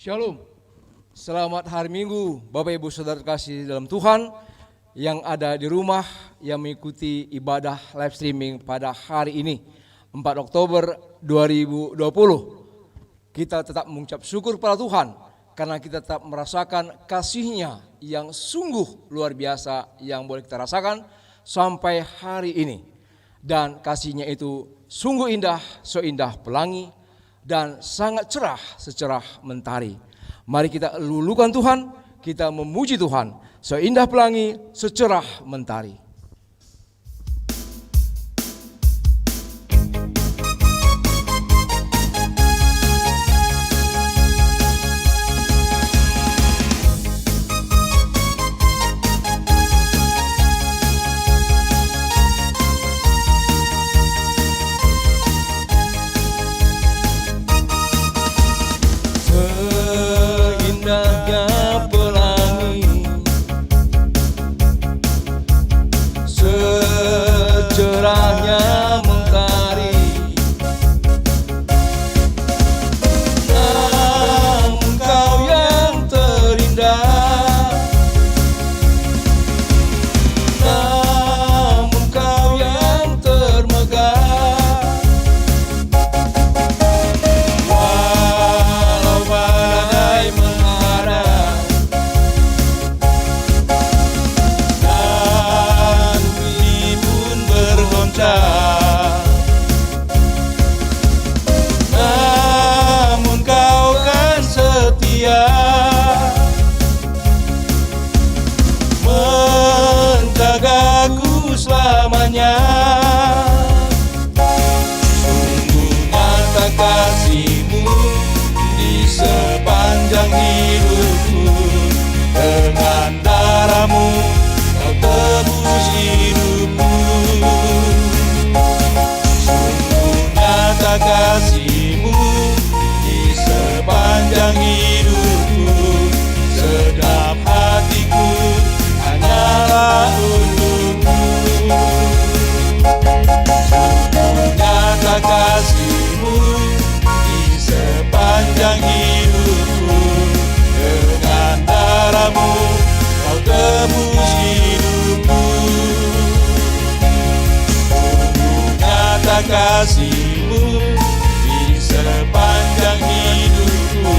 Shalom, selamat hari Minggu Bapak Ibu Saudara kasih dalam Tuhan yang ada di rumah yang mengikuti ibadah live streaming pada hari ini 4 Oktober 2020. Kita tetap mengucap syukur pada Tuhan karena kita tetap merasakan kasih-Nya yang sungguh luar biasa yang boleh kita rasakan sampai hari ini. Dan kasih-Nya itu sungguh indah, seindah pelangi dan sangat cerah secerah mentari. Mari kita lulukan Tuhan, kita memuji Tuhan, seindah pelangi, secerah mentari. Kasih-Mu di sepanjang hidupku,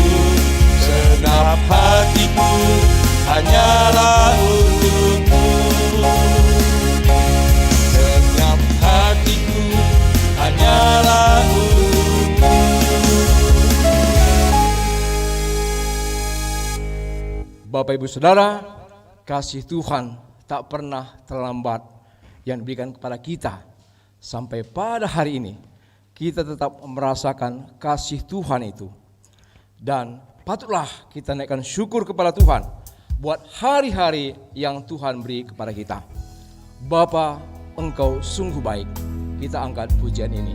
segenap hatiku hanyalah untuk-Mu. Segenap hatiku hanyalah untuk-Mu. Bapak Ibu Saudara, kasih Tuhan tak pernah terlambat yang diberikan kepada kita. Sampai pada hari ini kita tetap merasakan kasih Tuhan itu. Dan patutlah kita naikkan syukur kepada Tuhan buat hari-hari yang Tuhan beri kepada kita. Bapa, Engkau sungguh baik. Kita angkat pujian ini.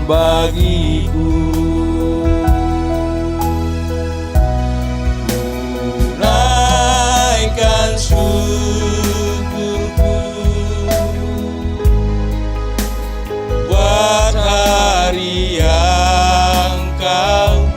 Bagiku naikkan syukurku buat hari yang Kau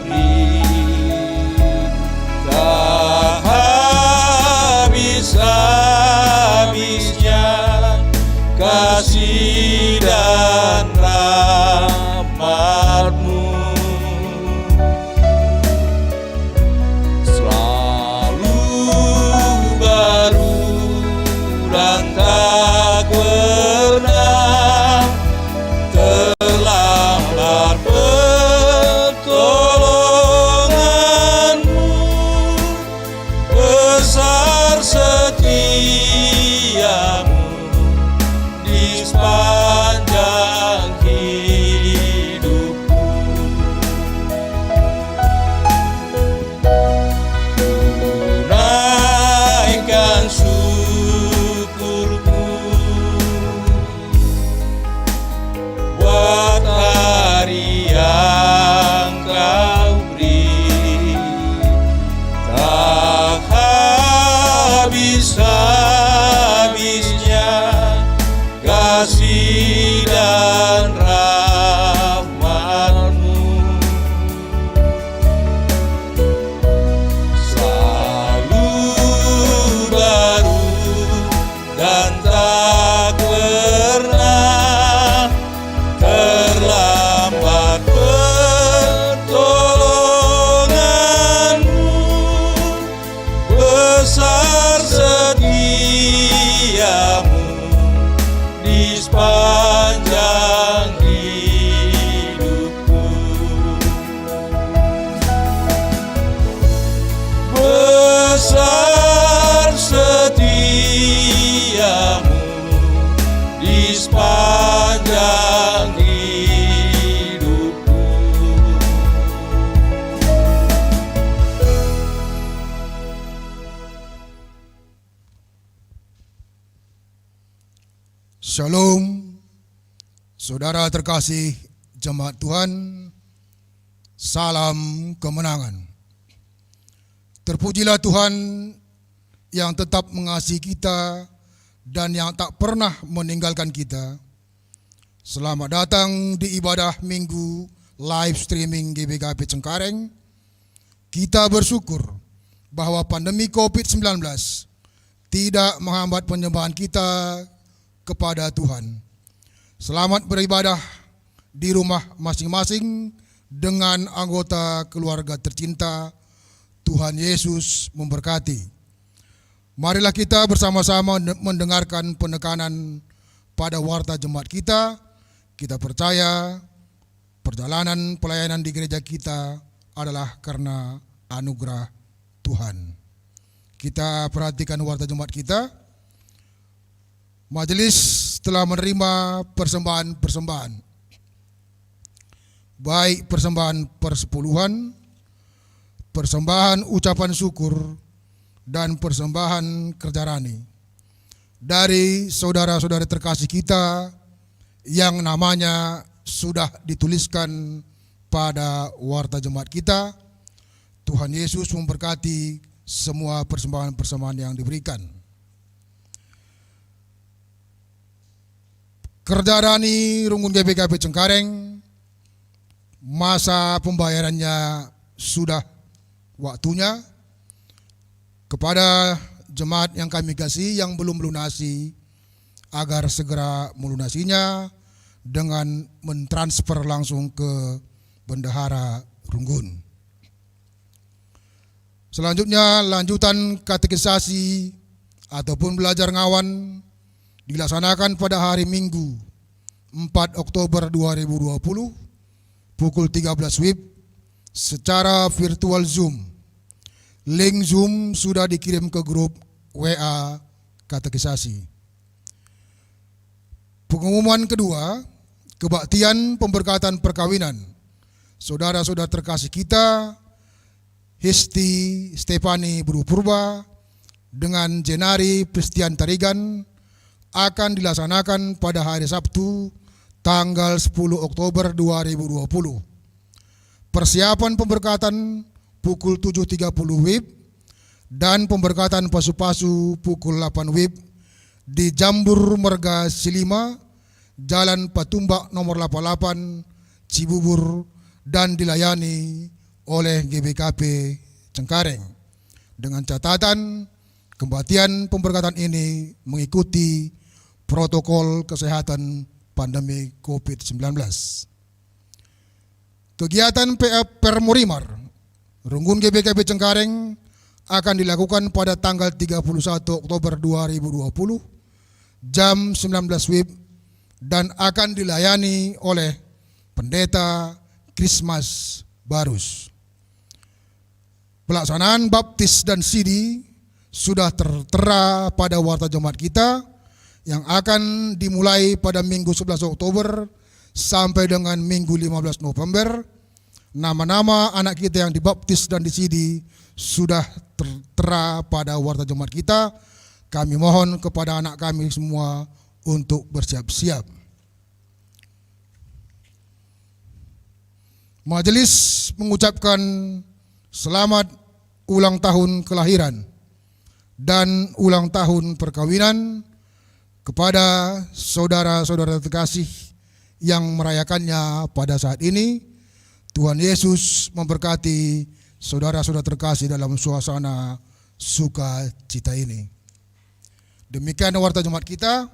Saudara terkasih jemaat Tuhan, salam kemenangan. Terpujilah Tuhan yang tetap mengasihi kita dan yang tak pernah meninggalkan kita. Selamat datang di ibadah Minggu live streaming GBKP Cengkareng. Kita bersyukur bahwa pandemi COVID-19 tidak menghambat penyembahan kita kepada Tuhan. Selamat beribadah di rumah masing-masing dengan anggota keluarga tercinta. Tuhan Yesus memberkati. Marilah kita bersama-sama mendengarkan penekanan pada warta jemaat kita. Kita percaya perjalanan pelayanan di gereja kita adalah karena anugerah Tuhan. Kita perhatikan warta jemaat kita. Majelis telah menerima persembahan-persembahan, baik persembahan persepuluhan, persembahan ucapan syukur, dan persembahan kerja rani dari saudara-saudara terkasih kita yang namanya sudah dituliskan pada warta jemaat kita. Tuhan Yesus memberkati semua persembahan-persembahan yang diberikan. Kerja rani Runggun GBKP Cengkareng, masa pembayarannya sudah waktunya. Kepada jemaat yang kami kasih yang belum melunasi, agar segera melunasinya dengan mentransfer langsung ke Bendahara Runggun. Selanjutnya lanjutan katekisasi ataupun belajar ngawan dilaksanakan pada hari Minggu 4 Oktober 2020 pukul 13 WIB secara virtual Zoom. Link Zoom sudah dikirim ke grup WA katekisasi. Pengumuman kedua, kebaktian pemberkatan perkawinan saudara-saudara terkasih kita Hesti Stefani Buru Purba dengan Jenari Pristian Tarigan akan dilaksanakan pada hari Sabtu tanggal 10 Oktober 2020. Persiapan pemberkatan pukul 7.30 WIB dan pemberkatan pasu-pasu pukul 8 WIB di Jambur Merga Silima, Jalan Patumbak nomor 88, Cibubur, dan dilayani oleh GBKP Cengkareng. Dengan catatan, kebaktian pemberkatan ini mengikuti protokol kesehatan pandemi COVID-19. Kegiatan Permurimar Runggun GBKP Cengkareng akan dilakukan pada tanggal 31 Oktober 2020 jam 19 WIB dan akan dilayani oleh Pendeta Krismas Barus. Pelaksanaan baptis dan sidi sudah tertera pada warta jemaat kita yang akan dimulai pada Minggu 11 Oktober sampai dengan Minggu 15 November. Nama-nama anak kita yang dibaptis dan disidi sudah tertera pada warta jemaat kita. Kami mohon kepada anak kami semua untuk bersiap-siap. Majelis mengucapkan selamat ulang tahun kelahiran dan ulang tahun perkawinan kepada saudara-saudara terkasih yang merayakannya pada saat ini. Tuhan Yesus memberkati saudara-saudara terkasih dalam suasana sukacita ini. Demikian warta jemaat kita.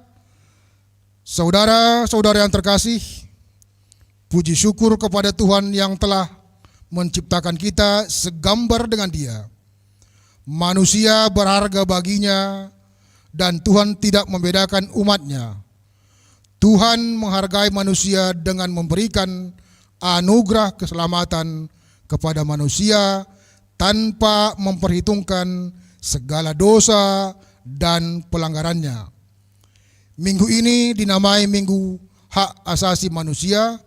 Saudara-saudara yang terkasih, puji syukur kepada Tuhan yang telah menciptakan kita segambar dengan Dia. Manusia berharga baginya dan Tuhan tidak membedakan umatnya. Tuhan menghargai manusia dengan memberikan anugerah keselamatan kepada manusia tanpa memperhitungkan segala dosa dan pelanggarannya. Minggu ini dinamai Minggu Hak Asasi Manusia.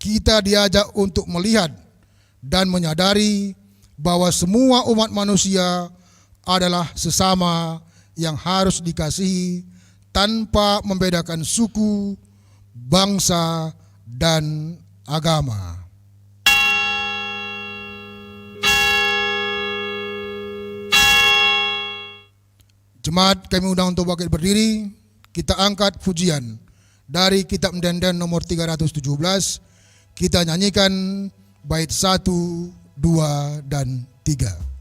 Kita diajak untuk melihat dan menyadari bahwa semua umat manusia adalah sesama yang harus dikasihi tanpa membedakan suku, bangsa, dan agama. Jemaat kami undang untuk bangkit berdiri. Kita angkat pujian dari kitab Mendenden nomor 317. Kita nyanyikan bait 1, 2, dan 3.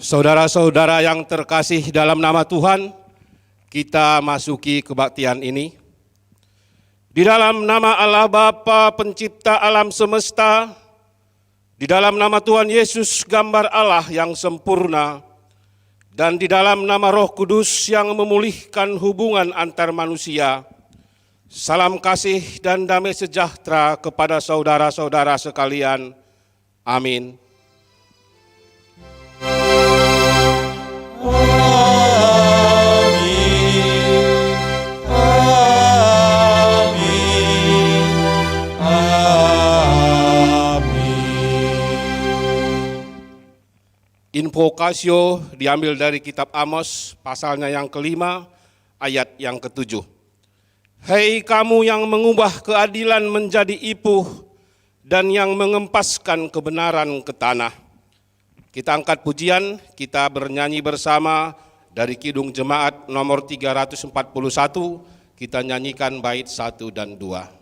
Saudara-saudara yang terkasih dalam nama Tuhan, kita masuki kebaktian ini. Di dalam nama Allah Bapa pencipta alam semesta, di dalam nama Tuhan Yesus gambar Allah yang sempurna, dan di dalam nama Roh Kudus yang memulihkan hubungan antar manusia, salam kasih dan damai sejahtera kepada saudara-saudara sekalian. Amin. Invokasio diambil dari kitab Amos, pasalnya yang kelima, ayat yang ketujuh. Hei kamu yang mengubah keadilan menjadi ipuh dan yang mengempaskan kebenaran ke tanah. Kita angkat pujian, kita bernyanyi bersama dari Kidung Jemaat nomor 341, kita nyanyikan bait 1 dan 2.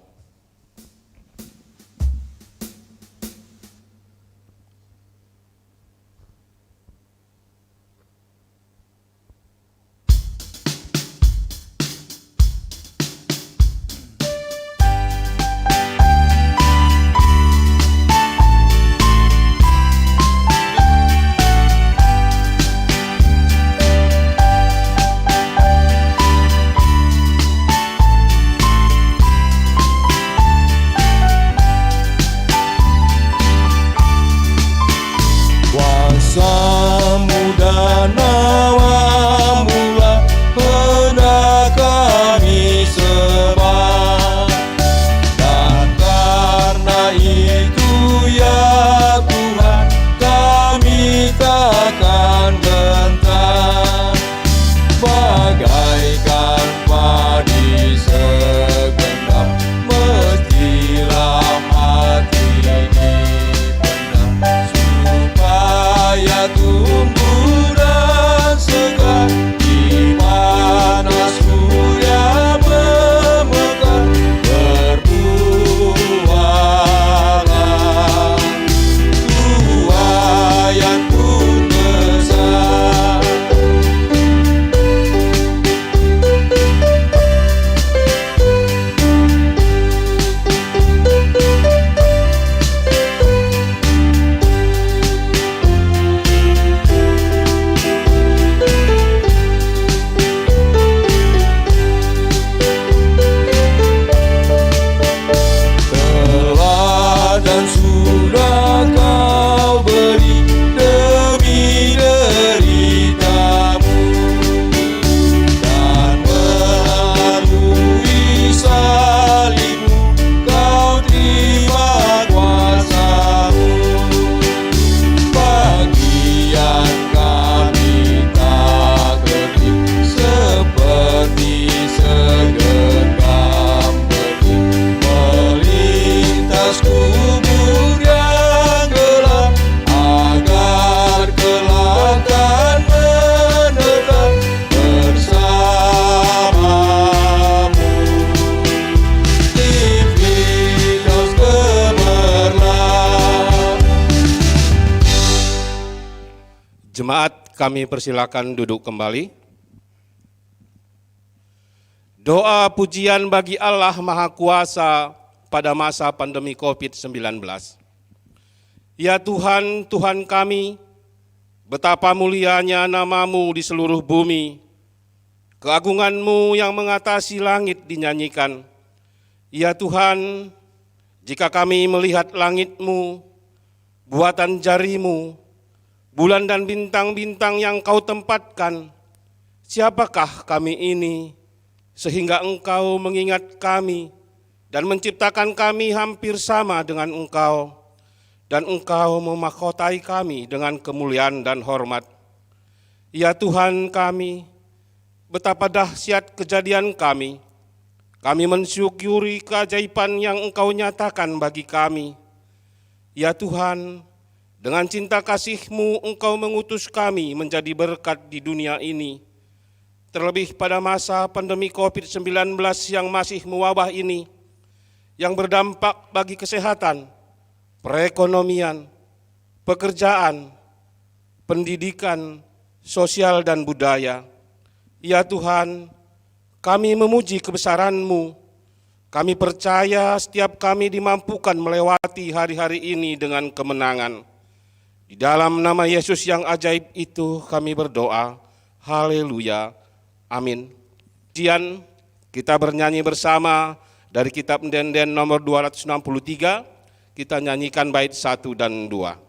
kami persilakan duduk kembali. Doa pujian bagi Allah Maha Kuasa pada masa pandemi COVID-19. Ya Tuhan, Tuhan kami, betapa mulianya nama-Mu di seluruh bumi. Keagungan-Mu yang mengatasi langit dinyanyikan. Ya Tuhan, jika kami melihat langit-Mu, buatan jari-Mu, bulan dan bintang-bintang yang Kau tempatkan, siapakah kami ini sehingga Engkau mengingat kami dan menciptakan kami hampir sama dengan Engkau, dan Engkau memahkotai kami dengan kemuliaan dan hormat. Ya Tuhan kami, betapa dahsyat kejadian kami. Kami mensyukuri keajaiban yang Engkau nyatakan bagi kami. Ya Tuhan, dengan cinta kasih-Mu Engkau mengutus kami menjadi berkat di dunia ini. Terlebih pada masa pandemi COVID-19 yang masih mewabah ini, yang berdampak bagi kesehatan, perekonomian, pekerjaan, pendidikan, sosial dan budaya. Ya Tuhan, kami memuji kebesaran-Mu. Kami percaya setiap kami dimampukan melewati hari-hari ini dengan kemenangan. Di dalam nama Yesus yang ajaib itu kami berdoa. Haleluya. Amin. Kemudian kita bernyanyi bersama dari kitab Ndenden nomor 263. Kita nyanyikan bait 1 dan 2.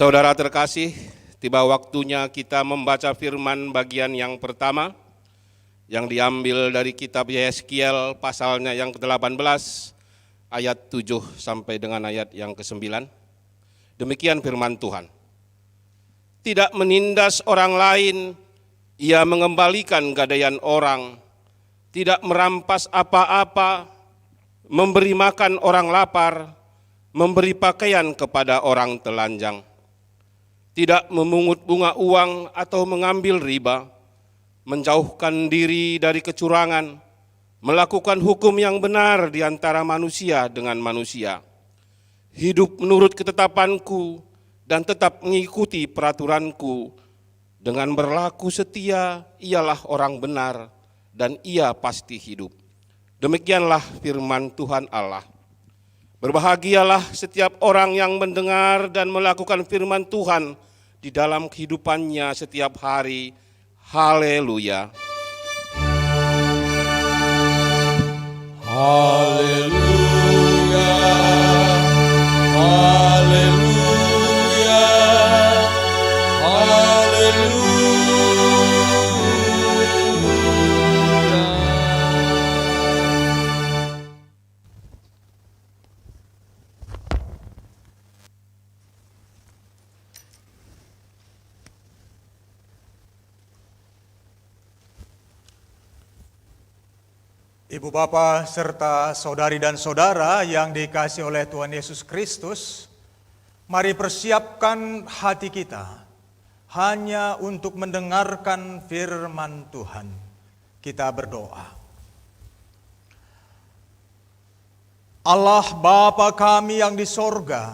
Saudara terkasih, tiba waktunya kita membaca firman bagian yang pertama yang diambil dari kitab Yeskiel pasalnya yang ke-18 ayat 7 sampai dengan ayat yang ke-9. Demikian firman Tuhan. tidak menindas orang lain, ia mengembalikan gadaian orang, tidak merampas apa-apa, memberi makan orang lapar, memberi pakaian kepada orang telanjang, tidak memungut bunga uang atau mengambil riba, menjauhkan diri dari kecurangan, melakukan hukum yang benar di antara manusia dengan manusia, hidup menurut ketetapanku dan tetap mengikuti peraturanku. Dengan berlaku setia, ialah orang benar dan ia pasti hidup. Demikianlah firman Tuhan Allah. Berbahagialah setiap orang yang mendengar dan melakukan firman Tuhan di dalam kehidupannya setiap hari. Haleluya. Haleluya, haleluya, haleluya. Ibu Bapa serta saudari dan saudara yang dikasihi oleh Tuhan Yesus Kristus, mari persiapkan hati kita hanya untuk mendengarkan firman Tuhan. Kita berdoa. Allah Bapa kami yang di sorga,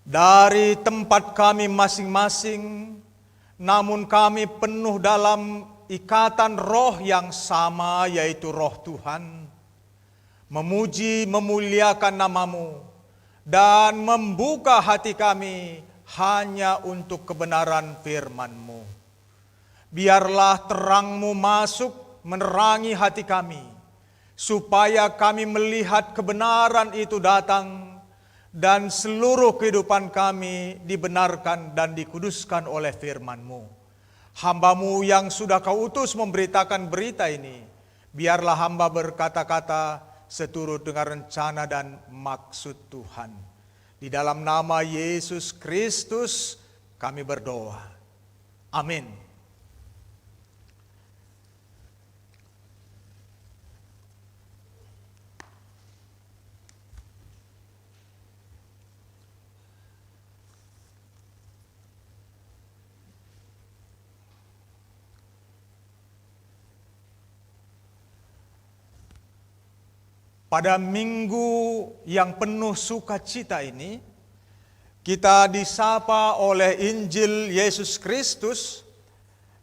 dari tempat kami masing-masing, namun kami penuh dalam ikatan roh yang sama, yaitu roh Tuhan, memuji memuliakan nama-Mu dan membuka hati kami hanya untuk kebenaran firman-Mu. Biarlah terang-Mu masuk menerangi hati kami, supaya kami melihat kebenaran itu datang dan seluruh kehidupan kami dibenarkan dan dikuduskan oleh firman-Mu. Hamba-Mu yang sudah Kau utus memberitakan berita ini, biarlah hamba berkata-kata seturut dengan rencana dan maksud Tuhan. Di dalam nama Yesus Kristus kami berdoa. Amin. Pada minggu yang penuh sukacita ini, kita disapa oleh Injil Yesus Kristus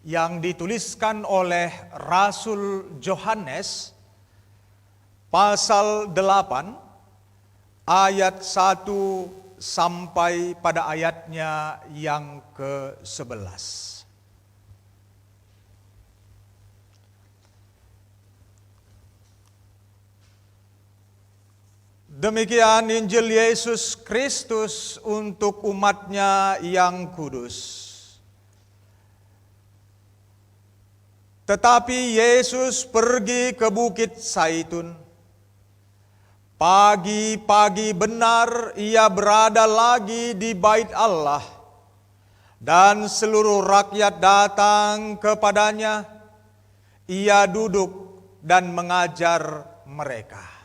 yang dituliskan oleh Rasul Yohanes, pasal 8, ayat 1 sampai pada ayatnya yang ke-11. Demikian Injil Yesus Kristus untuk umat-Nya yang kudus. Tetapi Yesus pergi ke Bukit Zaitun. Pagi-pagi benar ia berada lagi di Bait Allah, dan seluruh rakyat datang kepadanya. Ia duduk dan mengajar mereka.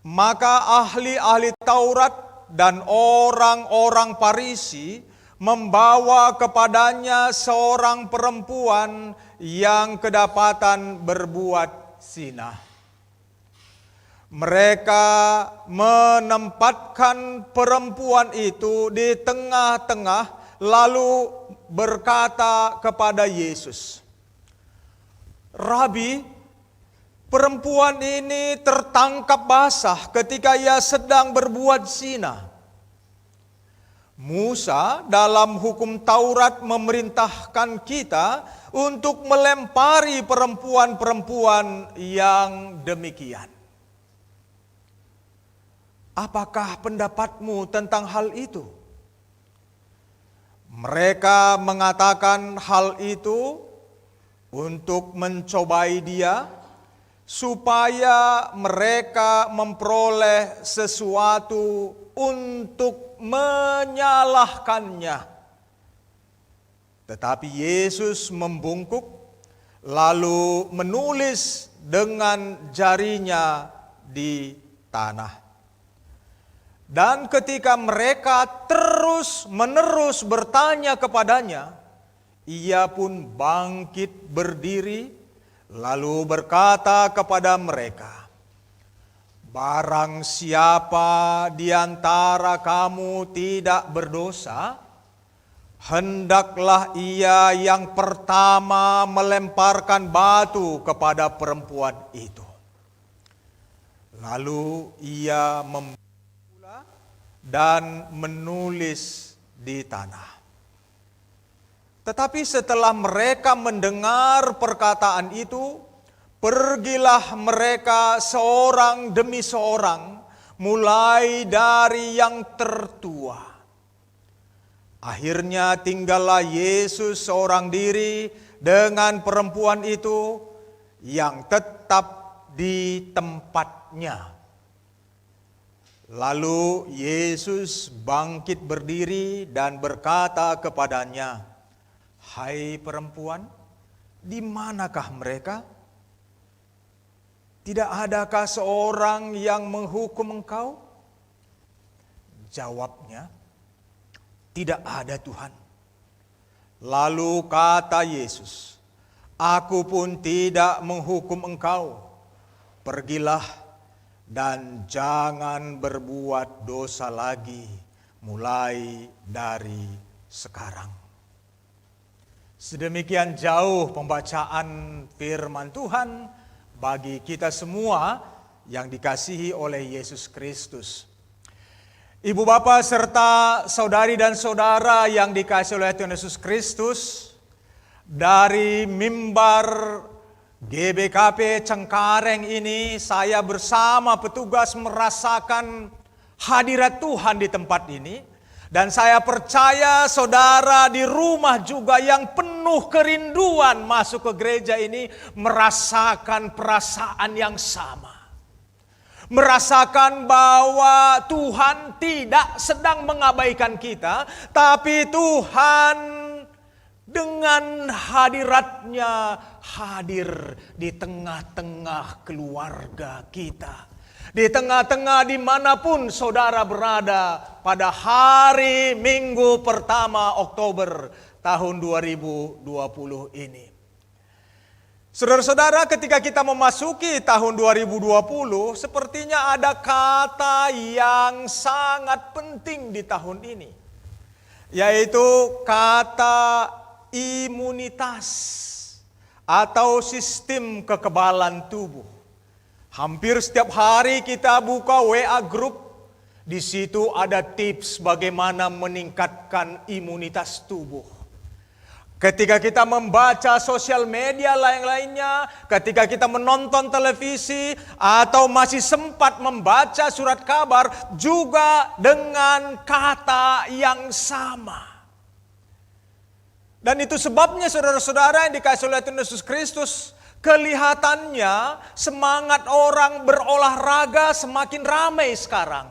Maka ahli-ahli Taurat dan orang-orang Farisi membawa kepadanya seorang perempuan yang kedapatan berbuat zina. Mereka menempatkan perempuan itu di tengah-tengah, lalu berkata kepada Yesus, "Rabi, perempuan ini tertangkap basah ketika ia sedang berbuat zina. Musa dalam hukum Taurat memerintahkan kita untuk melempari perempuan-perempuan yang demikian. Apakah pendapatmu tentang hal itu?" Mereka mengatakan hal itu untuk mencobai dia, supaya mereka memperoleh sesuatu untuk menyalahkannya. Tetapi Yesus membungkuk, lalu menulis dengan jarinya di tanah. Dan ketika mereka terus-menerus bertanya kepadanya, ia pun bangkit berdiri, lalu berkata kepada mereka, "Barang siapa di antara kamu tidak berdosa, hendaklah ia yang pertama melemparkan batu kepada perempuan itu." Lalu ia membuka dan menulis di tanah. Tetapi setelah mereka mendengar perkataan itu, pergilah mereka seorang demi seorang, mulai dari yang tertua. Akhirnya tinggallah Yesus seorang diri dengan perempuan itu yang tetap di tempatnya. Lalu Yesus bangkit berdiri dan berkata kepadanya, "Hai perempuan, di manakah mereka? Tidak adakah seorang yang menghukum engkau?" Jawabnya, "Tidak ada, Tuhan." Lalu kata Yesus, "Aku pun tidak menghukum engkau. Pergilah dan jangan berbuat dosa lagi mulai dari sekarang." Sedemikian jauh pembacaan firman Tuhan bagi kita semua yang dikasihi oleh Yesus Kristus. Ibu bapak serta saudari dan saudara yang dikasihi oleh Tuhan Yesus Kristus, dari mimbar GBKP Cengkareng ini saya bersama petugas merasakan hadirat Tuhan di tempat ini. Dan saya percaya saudara di rumah juga yang penuh kerinduan masuk ke gereja ini merasakan perasaan yang sama. Merasakan bahwa Tuhan tidak sedang mengabaikan kita, tapi Tuhan dengan hadiratnya hadir di tengah-tengah keluarga kita. Di tengah-tengah dimanapun saudara berada pada hari Minggu pertama Oktober tahun 2020 ini. Saudara-saudara, ketika kita memasuki tahun 2020, sepertinya ada kata yang sangat penting di tahun ini. Yaitu kata imunitas atau sistem kekebalan tubuh. Hampir setiap hari kita buka WA group, di situ ada tips bagaimana meningkatkan imunitas tubuh. Ketika kita membaca sosial media lain-lainnya, ketika kita menonton televisi atau masih sempat membaca surat kabar juga dengan kata yang sama. Dan itu sebabnya saudara-saudara yang dikasihi oleh Tuhan Yesus Kristus, kelihatannya semangat orang berolahraga semakin ramai sekarang.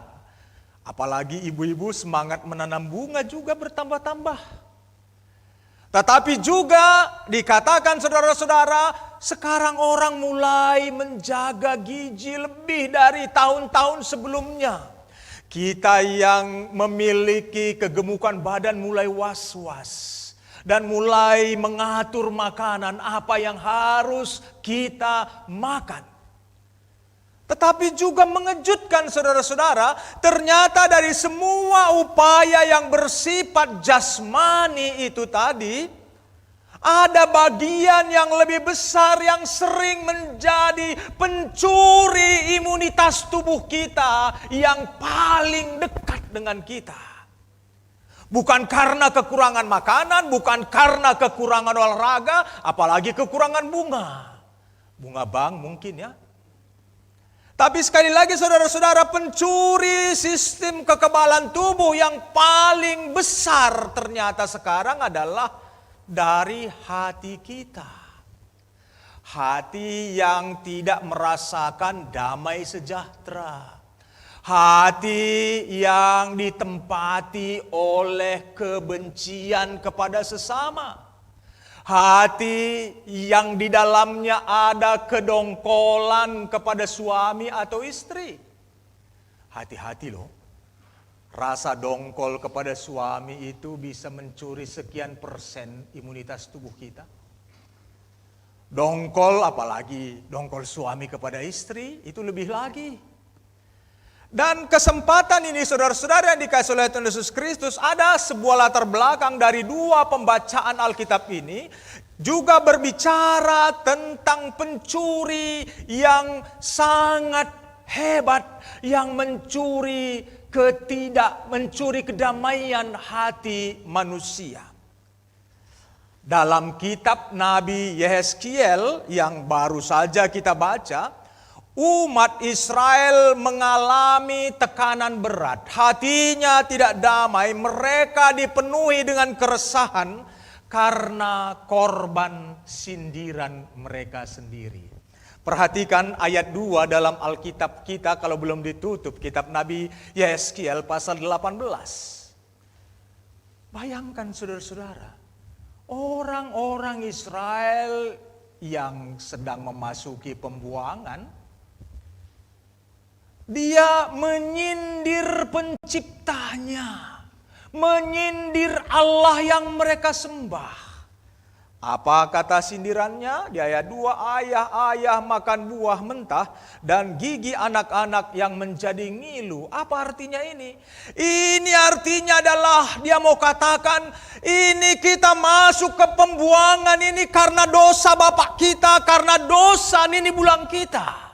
Apalagi ibu-ibu semangat menanam bunga juga bertambah-tambah. Tetapi juga dikatakan saudara-saudara, sekarang orang mulai menjaga gizi lebih dari tahun-tahun sebelumnya. Kita yang memiliki kegemukan badan mulai was-was. Dan mulai mengatur makanan apa yang harus kita makan. Tetapi juga mengejutkan saudara-saudara, ternyata dari semua upaya yang bersifat jasmani itu tadi, ada bagian yang lebih besar yang sering menjadi pencuri imunitas tubuh kita yang paling dekat dengan kita. Bukan karena kekurangan makanan, bukan karena kekurangan olahraga, apalagi kekurangan bunga. Bunga bang mungkin ya. Tapi sekali lagi saudara-saudara, pencuri sistem kekebalan tubuh yang paling besar ternyata sekarang adalah dari hati kita. Hati yang tidak merasakan damai sejahtera. Hati yang ditempati oleh kebencian kepada sesama. Hati yang di dalamnya ada kedongkolan kepada suami atau istri. Hati-hati loh. Rasa dongkol kepada suami itu bisa mencuri sekian persen imunitas tubuh kita. Dongkol, apalagi dongkol suami kepada istri, itu lebih lagi. Dan kesempatan ini saudara-saudara yang dikasihi oleh Tuhan Yesus Kristus, ada sebuah latar belakang dari dua pembacaan Alkitab ini, juga berbicara tentang pencuri yang sangat hebat, yang mencuri kedamaian hati manusia. Dalam kitab Nabi Yehezkiel yang baru saja kita baca, umat Israel mengalami tekanan berat. Hatinya tidak damai, mereka dipenuhi dengan keresahan karena korban sindiran mereka sendiri. Perhatikan ayat 2 dalam Alkitab kita kalau belum ditutup, kitab Nabi Yehezkiel pasal 18. Bayangkan saudara-saudara, orang-orang Israel yang sedang memasuki pembuangan, dia menyindir penciptanya, menyindir Allah yang mereka sembah. Apa kata sindirannya? Di ayat 2, ayah-ayah makan buah mentah dan gigi anak-anak yang menjadi ngilu. Apa artinya ini? Ini artinya adalah dia mau katakan, ini kita masuk ke pembuangan ini karena dosa bapak kita, karena dosa nini bulang kita.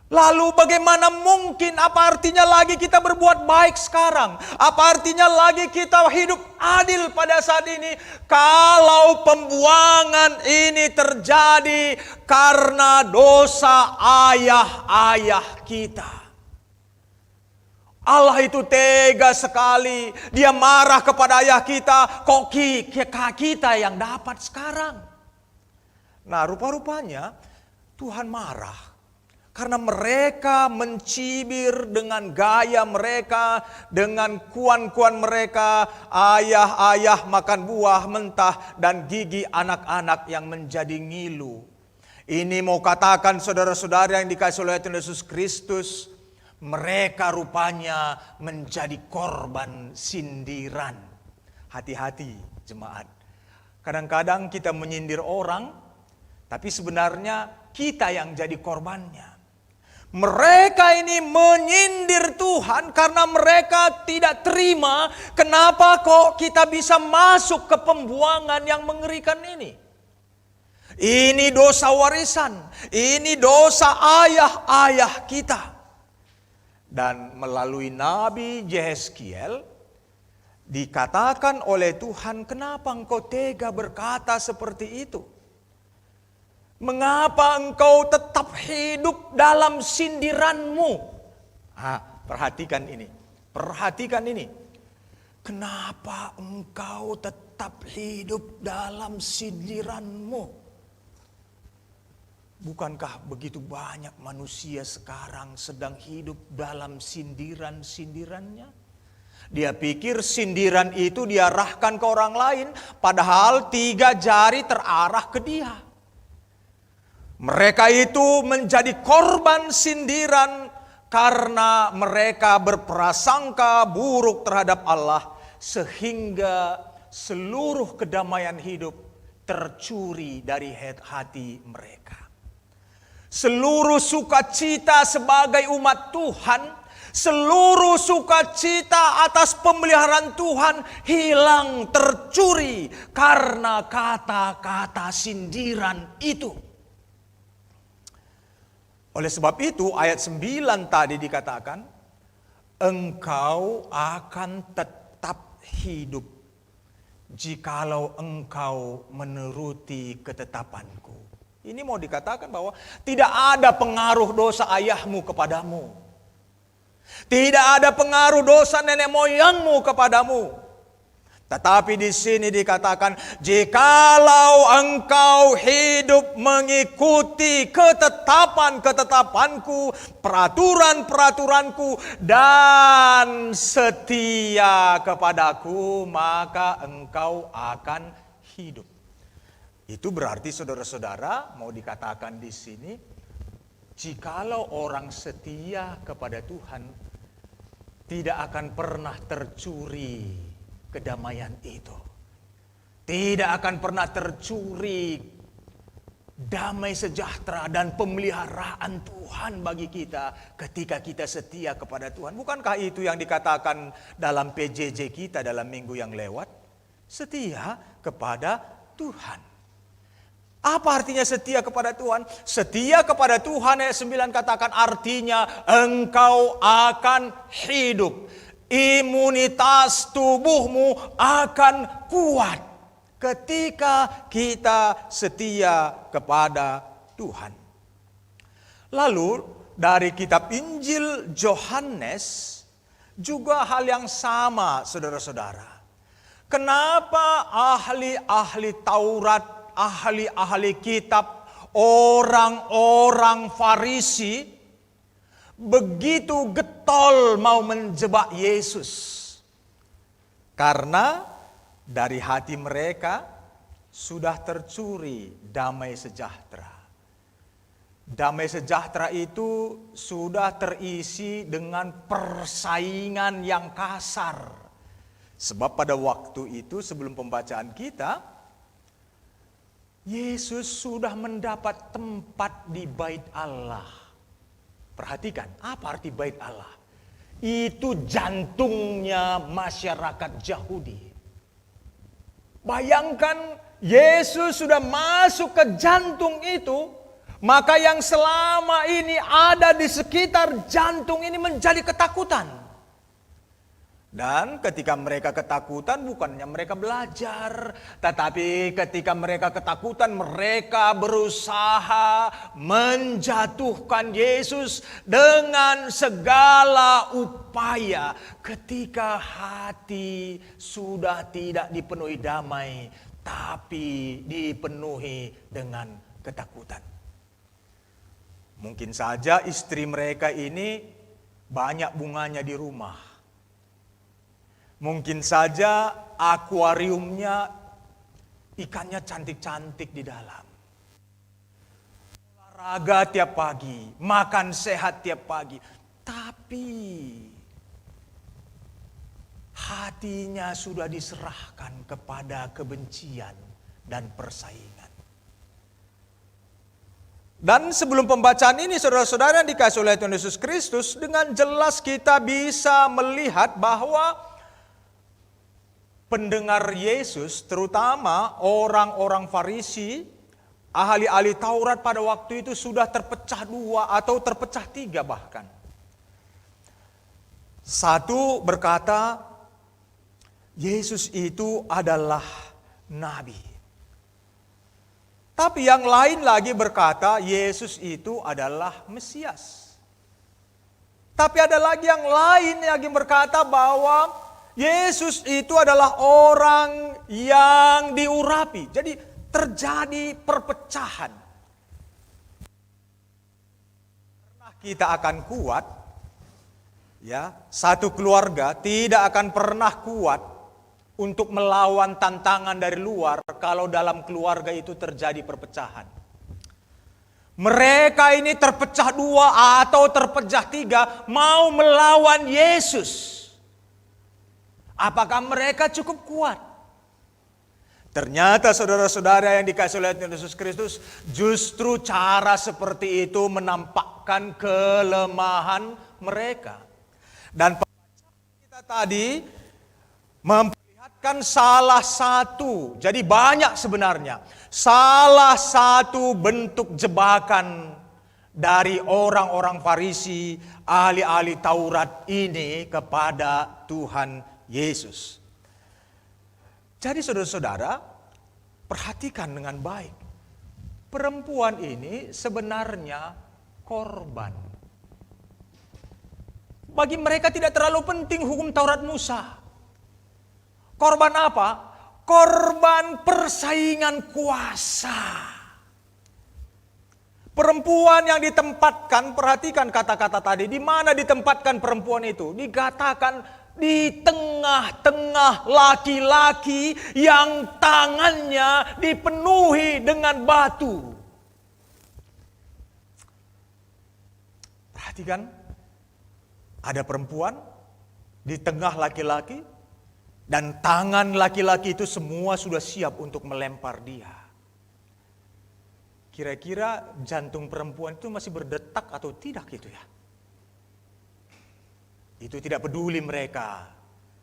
Lalu bagaimana mungkin, apa artinya lagi kita berbuat baik sekarang? Apa artinya lagi kita hidup adil pada saat ini? Kalau pembuangan ini terjadi karena dosa ayah-ayah kita. Allah itu tega sekali. Dia marah kepada ayah kita. Kok kita yang dapat sekarang? Nah, rupa-rupanya Tuhan marah karena mereka mencibir dengan gaya mereka, dengan kuan-kuan mereka, ayah-ayah makan buah mentah dan gigi anak-anak yang menjadi ngilu. Ini mau katakan saudara-saudara yang dikasihi oleh Tuhan Yesus Kristus, mereka rupanya menjadi korban sindiran. Hati-hati jemaat. Kadang-kadang kita menyindir orang, tapi sebenarnya kita yang jadi korbannya. Mereka ini menyindir Tuhan karena mereka tidak terima kenapa kok kita bisa masuk ke pembuangan yang mengerikan ini. Ini dosa warisan, ini dosa ayah-ayah kita. Dan melalui Nabi Yehezkiel dikatakan oleh Tuhan, kenapa engkau tega berkata seperti itu? Mengapa engkau tetap hidup dalam sindiranmu? Perhatikan ini. Perhatikan ini. Kenapa engkau tetap hidup dalam sindiranmu? Bukankah begitu banyak manusia sekarang sedang hidup dalam sindiran-sindirannya? Dia pikir sindiran itu diarahkan ke orang lain, padahal 3 jari terarah ke dia. Mereka itu menjadi korban sindiran karena mereka berprasangka buruk terhadap Allah, sehingga seluruh kedamaian hidup tercuri dari hati mereka. Seluruh sukacita sebagai umat Tuhan, seluruh sukacita atas pemeliharaan Tuhan hilang, tercuri karena kata-kata sindiran itu. Oleh sebab itu ayat 9 tadi dikatakan, engkau akan tetap hidup jikalau engkau menuruti ketetapanku. Ini mau dikatakan bahwa tidak ada pengaruh dosa ayahmu kepadamu. Tidak ada pengaruh dosa nenek moyangmu kepadamu. Tetapi di sini dikatakan, jikalau engkau hidup mengikuti ketetapan-ketetapanku, peraturan-peraturanku, dan setia kepadaku, maka engkau akan hidup. Itu berarti saudara-saudara, mau dikatakan di sini, jikalau orang setia kepada Tuhan, tidak akan pernah tercuri kedamaian itu. Tidak akan pernah tercuri damai sejahtera dan pemeliharaan Tuhan bagi kita ketika kita setia kepada Tuhan. Bukankah itu yang dikatakan dalam PJJ kita dalam minggu yang lewat? Setia kepada Tuhan. Apa artinya setia kepada Tuhan? Setia kepada Tuhan ayat 9 katakan artinya engkau akan hidup. Imunitas tubuhmu akan kuat ketika kita setia kepada Tuhan. Lalu dari kitab Injil Yohanes juga hal yang sama, saudara-saudara. Kenapa ahli-ahli Taurat, ahli-ahli kitab, orang-orang Farisi begitu getol mau menjebak Yesus? Karena dari hati mereka sudah tercuri damai sejahtera. Damai sejahtera itu sudah terisi dengan persaingan yang kasar. Sebab pada waktu itu sebelum pembacaan kita, Yesus sudah mendapat tempat di bait Allah. Perhatikan, apa arti bait Allah? Itu jantungnya masyarakat Yahudi. Bayangkan Yesus sudah masuk ke jantung itu, maka yang selama ini ada di sekitar jantung ini menjadi ketakutan. Dan ketika mereka ketakutan bukannya mereka belajar, tetapi ketika mereka ketakutan mereka berusaha menjatuhkan Yesus dengan segala upaya. Ketika hati sudah tidak dipenuhi damai, tapi dipenuhi dengan ketakutan. Mungkin saja istri mereka ini banyak bunganya di rumah. Mungkin saja akuariumnya ikannya cantik-cantik di dalam. Olahraga tiap pagi, makan sehat tiap pagi. Tapi hatinya sudah diserahkan kepada kebencian dan persaingan. Dan sebelum pembacaan ini saudara-saudara yang dikasihi oleh Tuhan Yesus Kristus, dengan jelas kita bisa melihat bahwa pendengar Yesus, terutama orang-orang Farisi, ahli-ahli Taurat pada waktu itu sudah terpecah dua atau terpecah tiga bahkan. Satu berkata, Yesus itu adalah nabi. Tapi yang lain lagi berkata, Yesus itu adalah Mesias. Tapi ada lagi yang lain yang berkata bahwa Yesus itu adalah orang yang diurapi. Jadi terjadi perpecahan. Karena kita akan kuat, ya, satu keluarga tidak akan pernah kuat untuk melawan tantangan dari luar kalau dalam keluarga itu terjadi perpecahan. Mereka ini terpecah dua atau terpecah tiga mau melawan Yesus. Apakah mereka cukup kuat? Ternyata saudara-saudara yang dikasihi oleh Tuhan Yesus Kristus, justru cara seperti itu menampakkan kelemahan mereka. Dan pembacaan kita tadi memperlihatkan salah satu, jadi banyak sebenarnya, salah satu bentuk jebakan dari orang-orang Farisi, ahli-ahli Taurat ini kepada Tuhan Yesus. Jadi saudara-saudara, perhatikan dengan baik. Perempuan ini sebenarnya korban. Bagi mereka tidak terlalu penting hukum Taurat Musa. Korban apa? Korban persaingan kuasa. Perempuan yang ditempatkan, perhatikan kata-kata tadi, di mana ditempatkan perempuan itu? Dikatakan di tengah-tengah laki-laki yang tangannya dipenuhi dengan batu. Perhatikan, ada perempuan di tengah laki-laki dan tangan laki-laki itu semua sudah siap untuk melempar dia. Kira-kira jantung perempuan itu masih berdetak atau tidak gitu ya? Itu tidak peduli mereka.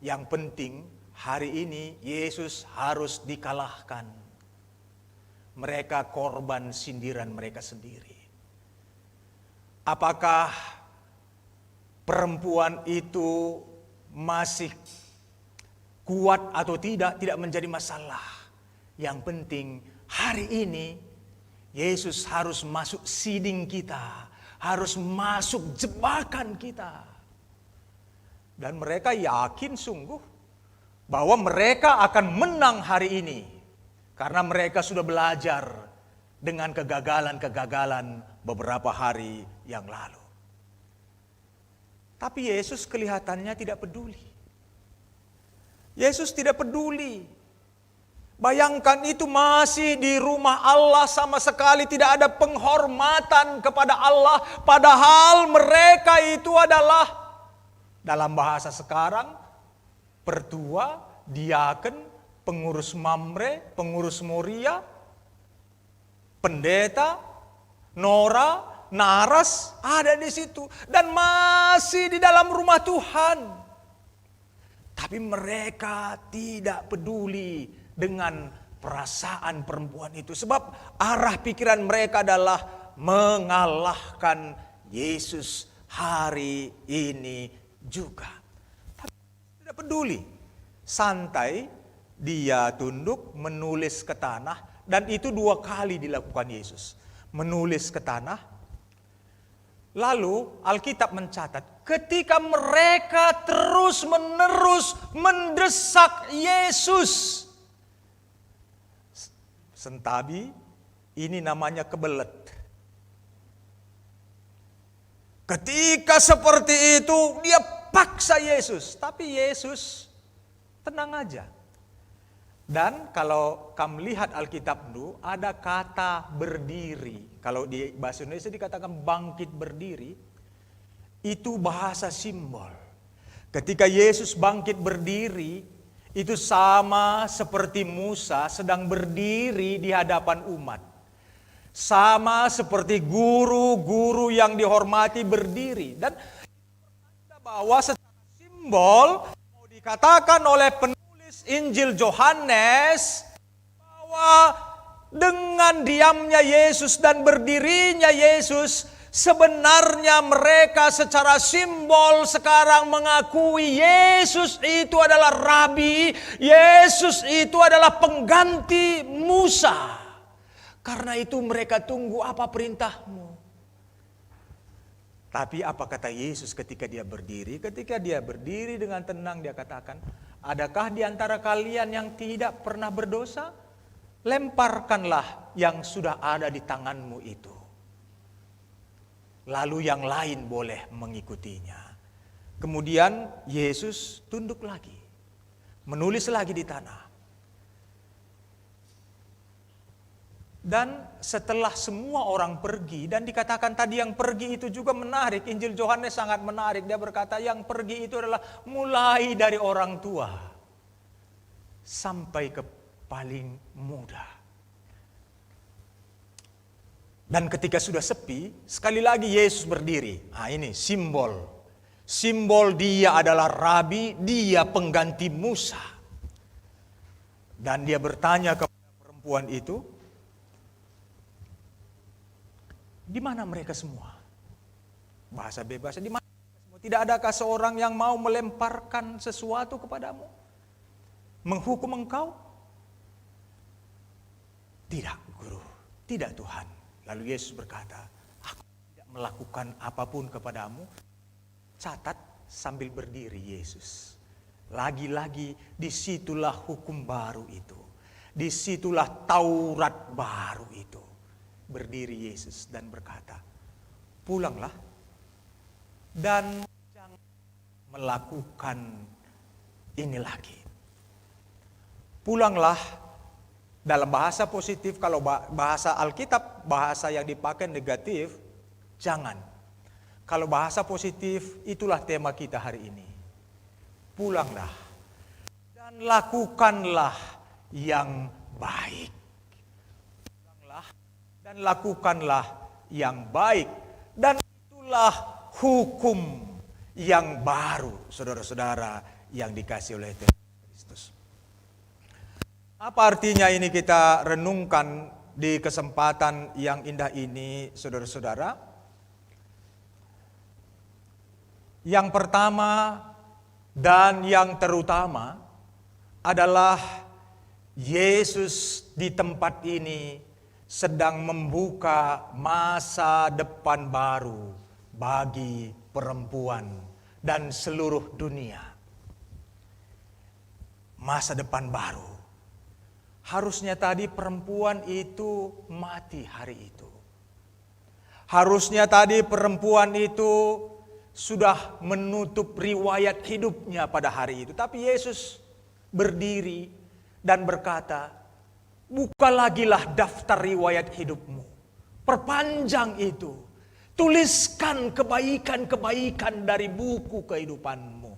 Yang penting hari ini Yesus harus dikalahkan. Mereka korban sindiran mereka sendiri. Apakah perempuan itu masih kuat atau tidak menjadi masalah. Yang penting hari ini Yesus harus masuk siding kita, harus masuk jebakan kita. Dan mereka yakin sungguh bahwa mereka akan menang hari ini. Karena mereka sudah belajar dengan kegagalan-kegagalan beberapa hari yang lalu. Tapi Yesus kelihatannya tidak peduli. Yesus tidak peduli. Bayangkan itu masih di rumah Allah, sama sekali tidak ada penghormatan kepada Allah. Padahal mereka itu adalah, dalam bahasa sekarang, pertua, diaken, pengurus mamre, pengurus moria, pendeta, nora, naras, ada di situ. Dan masih di dalam rumah Tuhan. Tapi mereka tidak peduli dengan perasaan perempuan itu. Sebab arah pikiran mereka adalah mengalahkan Yesus hari ini juga. Tapi tidak peduli. Santai, dia tunduk menulis ke tanah. Dan itu 2 kali dilakukan Yesus. Menulis ke tanah. Lalu Alkitab mencatat, ketika mereka terus-menerus mendesak Yesus. Sentabi, ini namanya kebelet. Ketika seperti itu, dia paksa Yesus. Tapi Yesus tenang aja. Dan kalau kamu lihat Alkitab dulu, ada kata berdiri. Kalau di bahasa Indonesia dikatakan bangkit berdiri. Itu bahasa simbol. Ketika Yesus bangkit berdiri, itu sama seperti Musa sedang berdiri di hadapan umat. Sama seperti guru-guru yang dihormati berdiri. Dan bahwa secara simbol mau dikatakan oleh penulis Injil Yohanes bahwa dengan diamnya Yesus dan berdirinya Yesus, sebenarnya mereka secara simbol sekarang mengakui Yesus itu adalah Rabi, Yesus itu adalah pengganti Musa. Karena itu mereka tunggu apa perintahmu. Tapi apa kata Yesus ketika dia berdiri? Ketika dia berdiri dengan tenang dia katakan, adakah di antara kalian yang tidak pernah berdosa? Lemparkanlah yang sudah ada di tanganmu itu. Lalu yang lain boleh mengikutinya. Kemudian Yesus tunduk lagi. Menulis lagi di tanah. Dan setelah semua orang pergi, dan dikatakan tadi yang pergi itu juga menarik. Injil Yohanes sangat menarik. Dia berkata yang pergi itu adalah mulai dari orang tua sampai ke paling muda. Dan ketika sudah sepi, sekali lagi Yesus berdiri. Nah ini simbol. Simbol dia adalah Rabi, dia pengganti Musa. Dan dia bertanya kepada perempuan itu, di mana mereka semua? Bahasa bebas, di mana mereka semua? Tidak adakah seorang yang mau melemparkan sesuatu kepadamu? Menghukum engkau? Tidak, Guru. Tidak, Tuhan. Lalu Yesus berkata, aku tidak melakukan apapun kepadamu. Catat sambil berdiri Yesus. lagi-lagi disitulah hukum baru itu. Disitulah Taurat baru itu. Berdiri Yesus dan berkata, pulanglah dan jangan melakukan ini lagi. Pulanglah dalam bahasa positif, kalau bahasa Alkitab, bahasa yang dipakai negatif, jangan. Kalau bahasa positif, itulah tema kita hari ini. Pulanglah dan lakukanlah yang baik. Pulanglah dan lakukanlah yang baik. Dan itulah hukum yang baru, saudara-saudara yang dikasihi oleh Tuhan Kristus. Apa artinya ini kita renungkan di kesempatan yang indah ini, saudara-saudara? Yang pertama dan yang terutama adalah Yesus di tempat ini sedang membuka masa depan baru bagi perempuan dan seluruh dunia. Masa depan baru. Harusnya tadi perempuan itu mati hari itu. Harusnya tadi perempuan itu sudah menutup riwayat hidupnya pada hari itu. Tapi Yesus berdiri dan berkata, buka lagilah daftar riwayat hidupmu. Perpanjang itu. Tuliskan kebaikan-kebaikan dari buku kehidupanmu.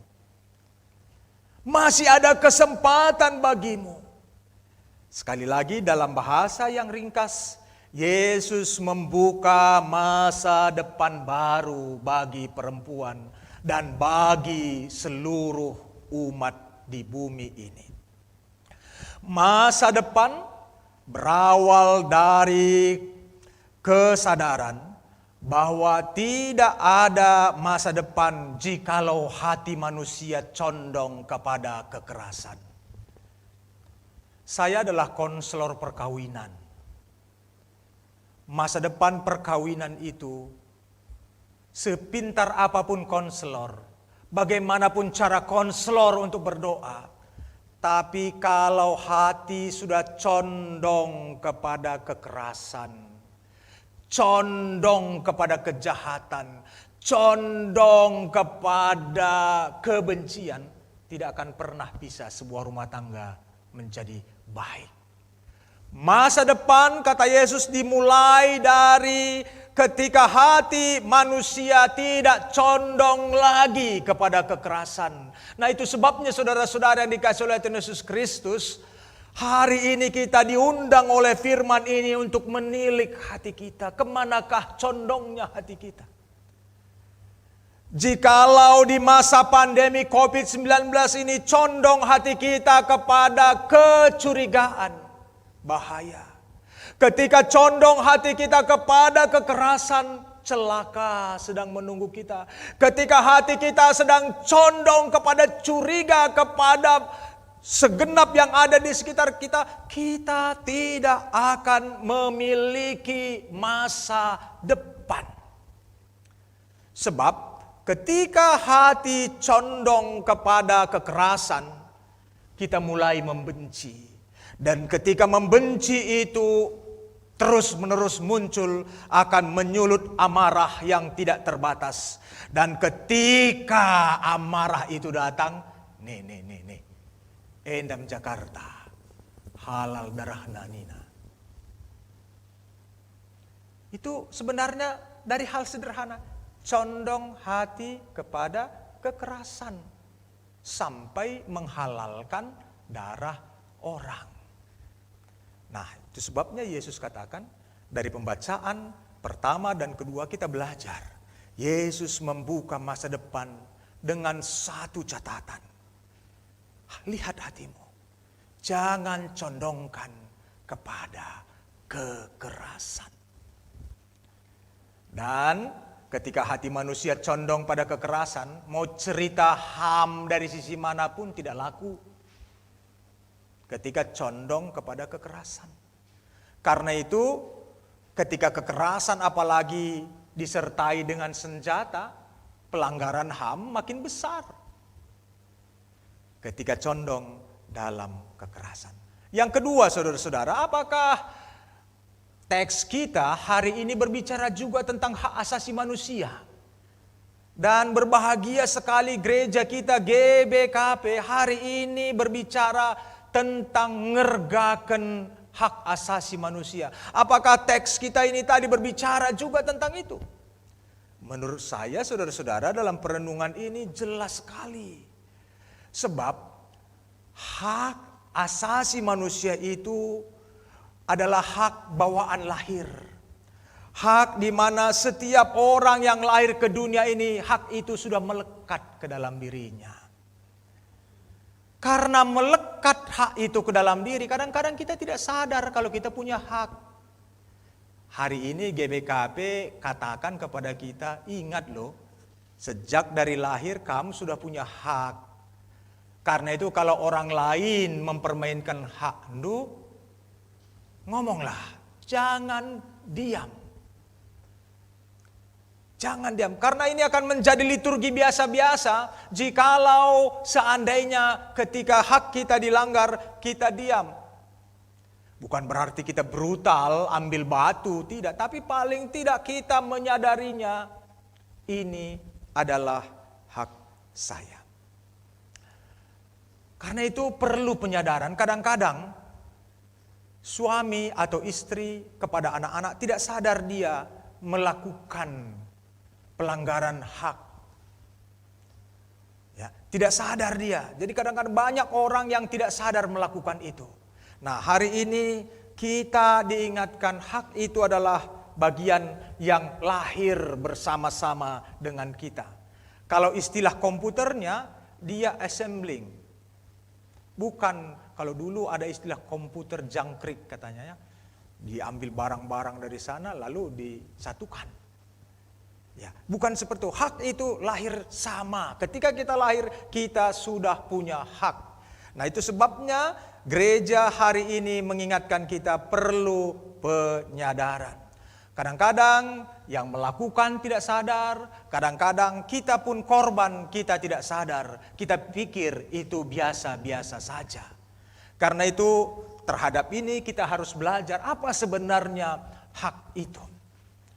Masih ada kesempatan bagimu. Sekali lagi dalam bahasa yang ringkas, Yesus membuka masa depan baru bagi perempuan dan bagi seluruh umat di bumi ini. Masa depan berawal dari kesadaran bahwa tidak ada masa depan jikalau hati manusia condong kepada kekerasan. Saya adalah konselor perkawinan. Masa depan perkawinan itu, sepintar apapun konselor, bagaimanapun cara konselor untuk berdoa, tapi kalau hati sudah condong kepada kekerasan, condong kepada kejahatan, condong kepada kebencian, tidak akan pernah bisa sebuah rumah tangga menjadi baik. Masa depan, kata Yesus, dimulai dari ketika hati manusia tidak condong lagi kepada kekerasan. Nah, itu sebabnya saudara-saudara yang dikasihi oleh Tuhan Yesus Kristus, hari ini kita diundang oleh firman ini untuk menilik hati kita. Kemanakah condongnya hati kita? Jikalau di masa pandemi COVID-19 ini condong hati kita kepada kecurigaan, bahaya. Ketika condong hati kita kepada kekerasan, celaka sedang menunggu kita. Ketika hati kita sedang condong kepada curiga, kepada segenap yang ada di sekitar kita, kita tidak akan memiliki masa depan. Sebab ketika hati condong kepada kekerasan, kita mulai membenci. Dan ketika membenci itu terus-menerus muncul, akan menyulut amarah yang tidak terbatas. Dan ketika amarah itu datang, nih, Endam Jakarta, halal darah nanina. Itu sebenarnya dari hal sederhana, condong hati kepada kekerasan sampai menghalalkan darah orang. Nah, itu sebabnya Yesus katakan dari pembacaan pertama dan kedua kita belajar. Yesus membuka masa depan dengan satu catatan. Lihat hatimu. Jangan condongkan kepada kekerasan. Dan ketika hati manusia condong pada kekerasan, mau cerita HAM dari sisi manapun tidak laku. Ketika condong kepada kekerasan. Karena itu ketika kekerasan apalagi disertai dengan senjata, pelanggaran HAM makin besar. ketika condong dalam kekerasan. Yang kedua, saudara-saudara, apakah teks kita hari ini berbicara juga tentang hak asasi manusia? Dan berbahagia sekali gereja kita GBKP hari ini berbicara tentang ngergaken hak asasi manusia. Apakah teks kita ini tadi berbicara juga tentang itu? Menurut saya, saudara-saudara, dalam perenungan ini jelas sekali. Sebab hak asasi manusia itu adalah hak bawaan lahir. Hak di mana setiap orang yang lahir ke dunia ini, hak itu sudah melekat ke dalam dirinya. Karena melekat hak itu ke dalam diri, kadang-kadang kita tidak sadar kalau kita punya hak. Hari ini GBKP katakan kepada kita, ingat loh, sejak dari lahir kamu sudah punya hak. Karena itu kalau orang lain mempermainkan hakmu, ngomonglah, jangan diam. Jangan diam, karena ini akan menjadi liturgi biasa-biasa jikalau seandainya ketika hak kita dilanggar, kita diam. Bukan berarti kita brutal, ambil batu, tidak. Tapi paling tidak kita menyadarinya, ini adalah hak saya. Karena itu perlu penyadaran. Kadang-kadang suami atau istri kepada anak-anak tidak sadar dia melakukan pelanggaran hak. Ya, tidak sadar dia. Jadi kadang-kadang banyak orang yang tidak sadar melakukan itu. Nah, hari ini kita diingatkan hak itu adalah bagian yang lahir bersama-sama dengan kita. Kalau istilah komputernya, dia assembling. Bukan kalau dulu ada istilah komputer jangkrik katanya ya. Diambil barang-barang dari sana lalu disatukan. Ya, bukan seperti itu. Hak itu lahir sama. Ketika kita lahir, kita sudah punya hak. Nah, itu sebabnya gereja hari ini mengingatkan kita perlu penyadaran. Kadang-kadang yang melakukan tidak sadar, kadang-kadang kita pun korban, kita tidak sadar. Kita pikir itu biasa-biasa saja. Karena itu terhadap ini kita harus belajar apa sebenarnya hak itu.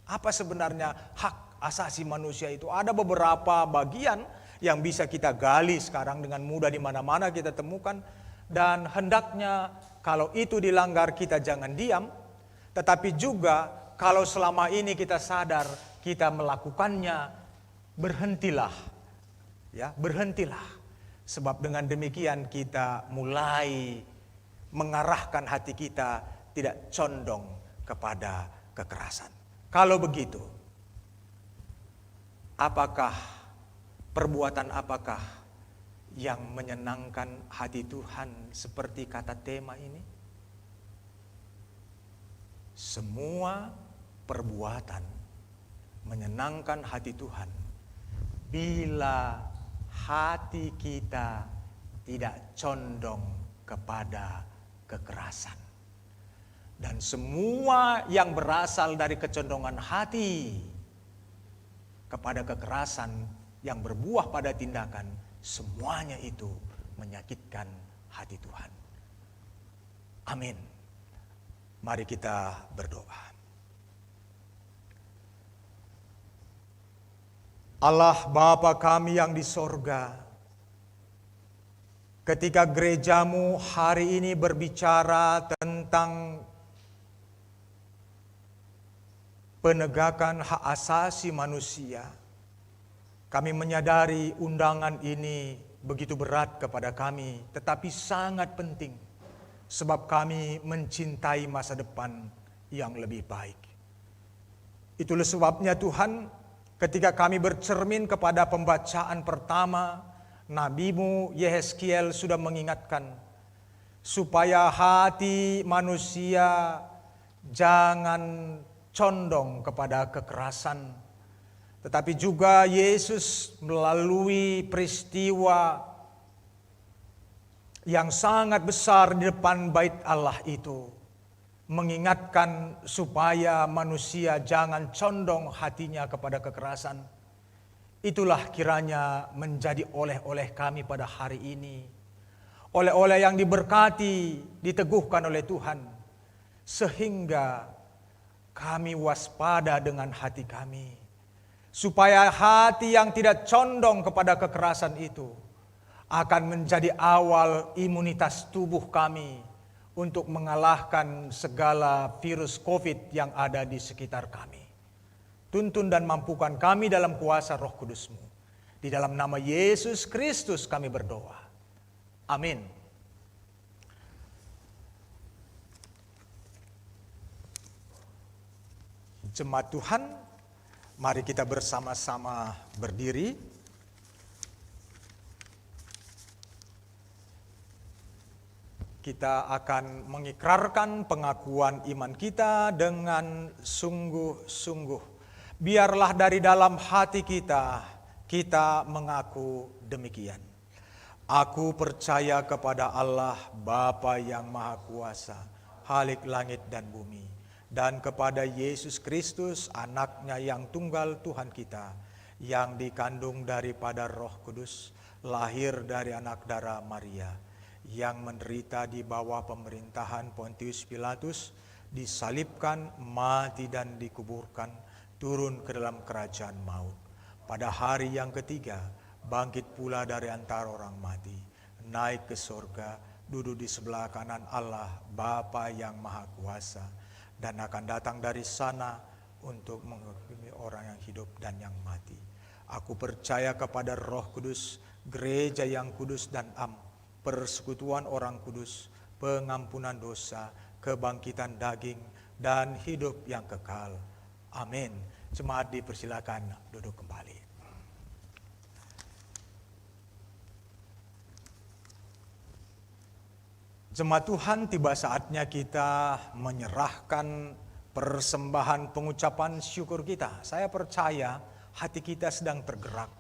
Apa sebenarnya hak asasi manusia itu. Ada beberapa bagian yang bisa kita gali sekarang dengan mudah di mana-mana kita temukan. Dan hendaknya kalau itu dilanggar kita jangan diam. Tetapi juga kalau selama ini kita sadar kita melakukannya, berhentilah. Ya, berhentilah. Sebab dengan demikian kita mulai mengarahkan hati kita tidak condong kepada kekerasan. Kalau begitu, perbuatan apakah yang menyenangkan hati Tuhan seperti kata tema ini? Semua perbuatan menyenangkan hati Tuhan bila hati kita tidak condong kepada kekerasan. Dan semua yang berasal dari kecondongan hati kepada kekerasan yang berbuah pada tindakan, semuanya itu menyakitkan hati Tuhan. Amin. Mari kita berdoa. Allah Bapa kami yang di sorga, ketika gerejamu hari ini berbicara tentang penegakan hak asasi manusia, kami menyadari undangan ini begitu berat kepada kami, tetapi sangat penting, sebab kami mencintai masa depan yang lebih baik. Itulah sebabnya Tuhan, ketika kami bercermin kepada pembacaan pertama, Nabi-Mu Yehezkiel sudah mengingatkan, supaya hati manusia jangan condong kepada kekerasan. Tetapi juga Yesus melalui peristiwa yang sangat besar di depan bait Allah itu, mengingatkan supaya manusia jangan condong hatinya kepada kekerasan. Itulah kiranya menjadi oleh-oleh kami pada hari ini. oleh-oleh yang diberkati, diteguhkan oleh Tuhan, sehingga kami waspada dengan hati kami, supaya hati yang tidak condong kepada kekerasan itu akan menjadi awal imunitas tubuh kami untuk mengalahkan segala virus COVID yang ada di sekitar kami. Tuntun dan mampukan kami dalam kuasa Roh Kudus-Mu. Di dalam nama Yesus Kristus kami berdoa. Amin. Jemaat Tuhan, mari kita bersama-sama berdiri. Kita akan mengikrarkan pengakuan iman kita dengan sungguh-sungguh. Biarlah dari dalam hati kita mengaku demikian. Aku percaya kepada Allah Bapa yang Maha Kuasa, Khalik langit dan bumi, dan kepada Yesus Kristus, anaknya yang tunggal Tuhan kita, yang dikandung daripada Roh Kudus, lahir dari anak darah Maria, yang menderita di bawah pemerintahan Pontius Pilatus, disalibkan, mati dan dikuburkan, turun ke dalam kerajaan maut. Pada hari yang ketiga, bangkit pula dari antara orang mati, naik ke surga, duduk di sebelah kanan Allah Bapa yang Maha Kuasa, dan akan datang dari sana untuk menghukumi orang yang hidup dan yang mati. Aku percaya kepada Roh Kudus, gereja yang kudus dan am, persekutuan orang kudus, pengampunan dosa, kebangkitan daging, dan hidup yang kekal. Amin. Jemaat dipersilakan duduk kembali. Jemaat Tuhan, tiba saatnya kita menyerahkan persembahan pengucapan syukur kita. Saya percaya hati kita sedang tergerak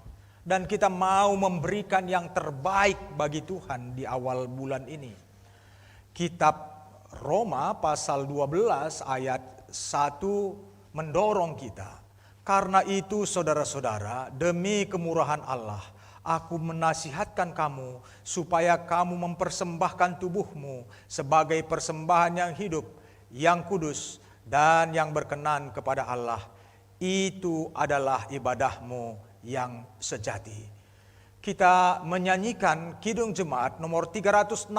dan kita mau memberikan yang terbaik bagi Tuhan di awal bulan ini. Kitab Roma pasal 12 ayat 1 mendorong kita. Karena itu saudara-saudara, demi kemurahan Allah, aku menasihatkan kamu supaya kamu mempersembahkan tubuhmu sebagai persembahan yang hidup, yang kudus, dan yang berkenan kepada Allah. Itu adalah ibadahmu yang sejati. Kita menyanyikan Kidung Jemaat nomor 363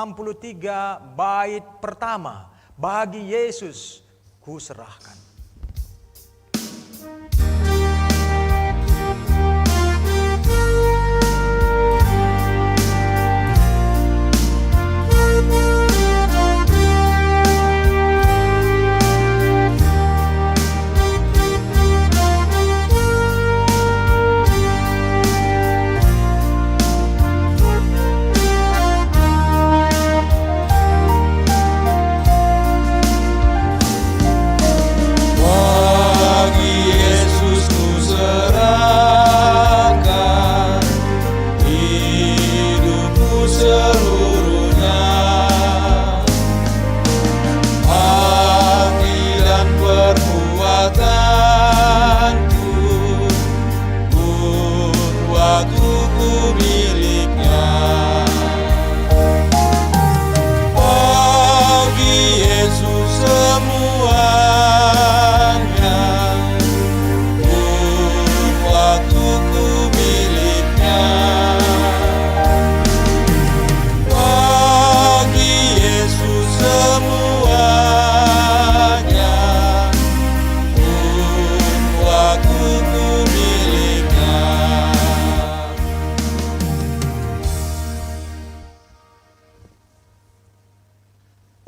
bait pertama, bagi Yesus ku serahkan.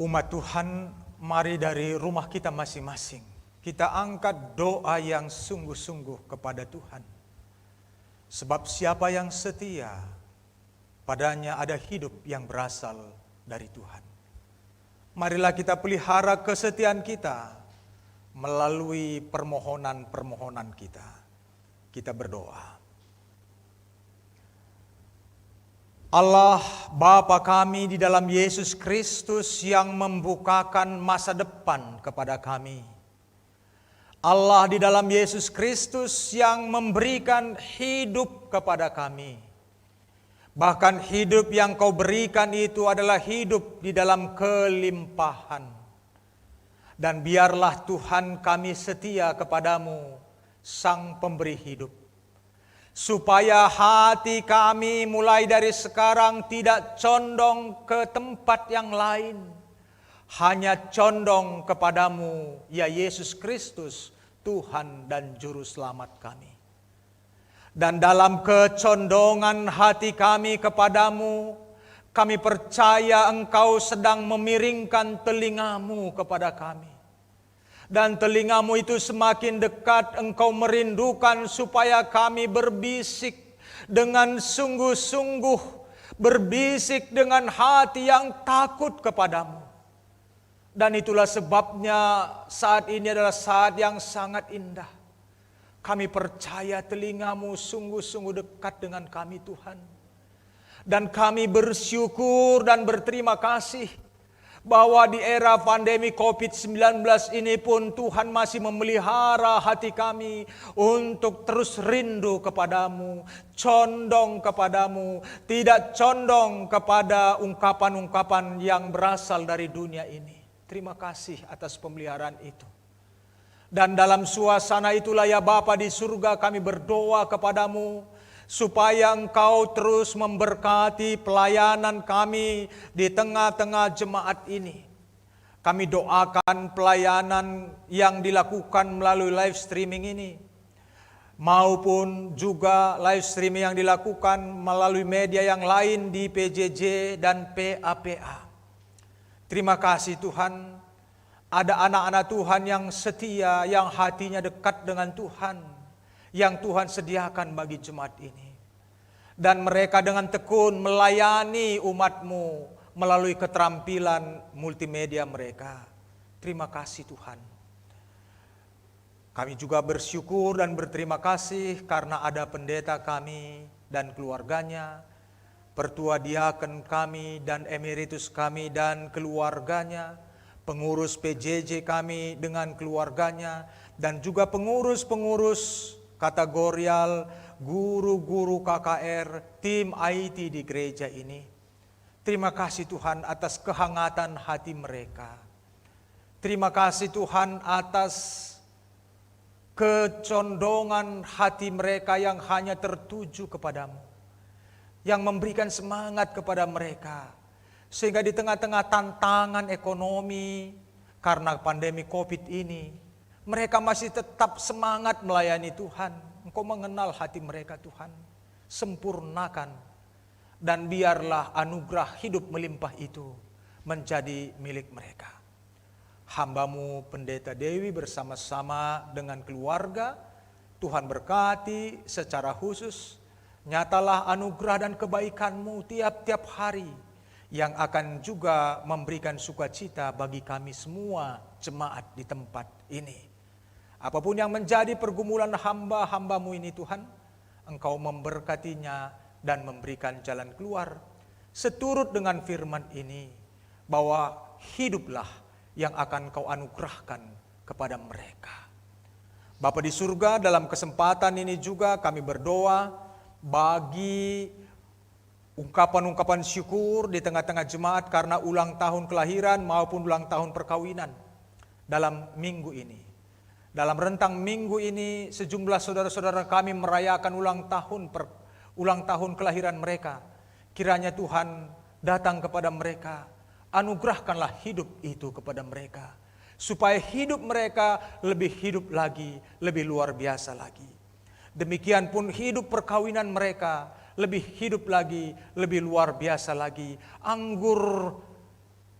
Umat Tuhan, mari dari rumah kita masing-masing, kita angkat doa yang sungguh-sungguh kepada Tuhan. Sebab siapa yang setia, padanya ada hidup yang berasal dari Tuhan. Marilah kita pelihara kesetiaan kita melalui permohonan-permohonan kita. Kita berdoa. Allah Bapa kami di dalam Yesus Kristus yang membukakan masa depan kepada kami. Allah di dalam Yesus Kristus yang memberikan hidup kepada kami. Bahkan hidup yang kau berikan itu adalah hidup di dalam kelimpahan. Dan biarlah Tuhan kami setia kepadamu, Sang Pemberi hidup. Supaya hati kami mulai dari sekarang tidak condong ke tempat yang lain. Hanya condong kepadamu, ya Yesus Kristus, Tuhan dan Juru Selamat kami. Dan dalam kecondongan hati kami kepadamu, kami percaya Engkau sedang memiringkan telingamu kepada kami. Dan telingamu itu semakin dekat, Engkau merindukan supaya kami berbisik dengan sungguh-sungguh, berbisik dengan hati yang takut kepadamu. Dan itulah sebabnya saat ini adalah saat yang sangat indah. Kami percaya telingamu sungguh-sungguh dekat dengan kami Tuhan. Dan kami bersyukur dan berterima kasih bahwa di era pandemi COVID-19 ini pun Tuhan masih memelihara hati kami untuk terus rindu kepadamu, condong kepadamu, tidak condong kepada ungkapan-ungkapan yang berasal dari dunia ini. Terima kasih atas pemeliharaan itu. Dan dalam suasana itulah ya Bapa di surga, kami berdoa kepadamu supaya Engkau terus memberkati pelayanan kami di tengah-tengah jemaat ini. Kami doakan pelayanan yang dilakukan melalui live streaming ini, maupun juga live streaming yang dilakukan melalui media yang lain di PJJ dan PAPA. Terima kasih Tuhan, ada anak-anak Tuhan yang setia, yang hatinya dekat dengan Tuhan, yang Tuhan sediakan bagi jemaat ini. Dan mereka dengan tekun melayani umat-Mu melalui keterampilan multimedia mereka. Terima kasih Tuhan. Kami juga bersyukur dan berterima kasih karena ada pendeta kami dan keluarganya, pertua diaken kami dan emeritus kami dan keluarganya, pengurus PJJ kami dengan keluarganya, dan juga pengurus-pengurus kategorial, guru-guru KKR, tim IT di gereja ini. Terima kasih Tuhan atas kehangatan hati mereka. Terima kasih Tuhan atas kecondongan hati mereka yang hanya tertuju kepadamu, yang memberikan semangat kepada mereka. Sehingga di tengah-tengah tantangan ekonomi karena pandemi COVID ini, mereka masih tetap semangat melayani Tuhan. Engkau mengenal hati mereka Tuhan. Sempurnakan. Dan biarlah anugerah hidup melimpah itu menjadi milik mereka. Hamba-Mu Pendeta Dewi bersama-sama dengan keluarga, Tuhan berkati secara khusus. Nyatalah anugerah dan kebaikan-Mu tiap-tiap hari yang akan juga memberikan sukacita bagi kami semua jemaat di tempat ini. Apapun yang menjadi pergumulan hamba-hamba-Mu ini Tuhan, Engkau memberkatinya dan memberikan jalan keluar seturut dengan firman ini, bahwa hiduplah yang akan Kau anugerahkan kepada mereka. Bapa di surga, dalam kesempatan ini juga kami berdoa bagi ungkapan-ungkapan syukur di tengah-tengah jemaat karena ulang tahun kelahiran maupun ulang tahun perkawinan dalam minggu ini. Dalam rentang minggu ini sejumlah saudara-saudara kami merayakan ulang tahun kelahiran mereka. Kiranya Tuhan datang kepada mereka, anugerahkanlah hidup itu kepada mereka, supaya hidup mereka lebih hidup lagi, lebih luar biasa lagi. Demikian pun hidup perkawinan mereka lebih hidup lagi, lebih luar biasa lagi. Anggur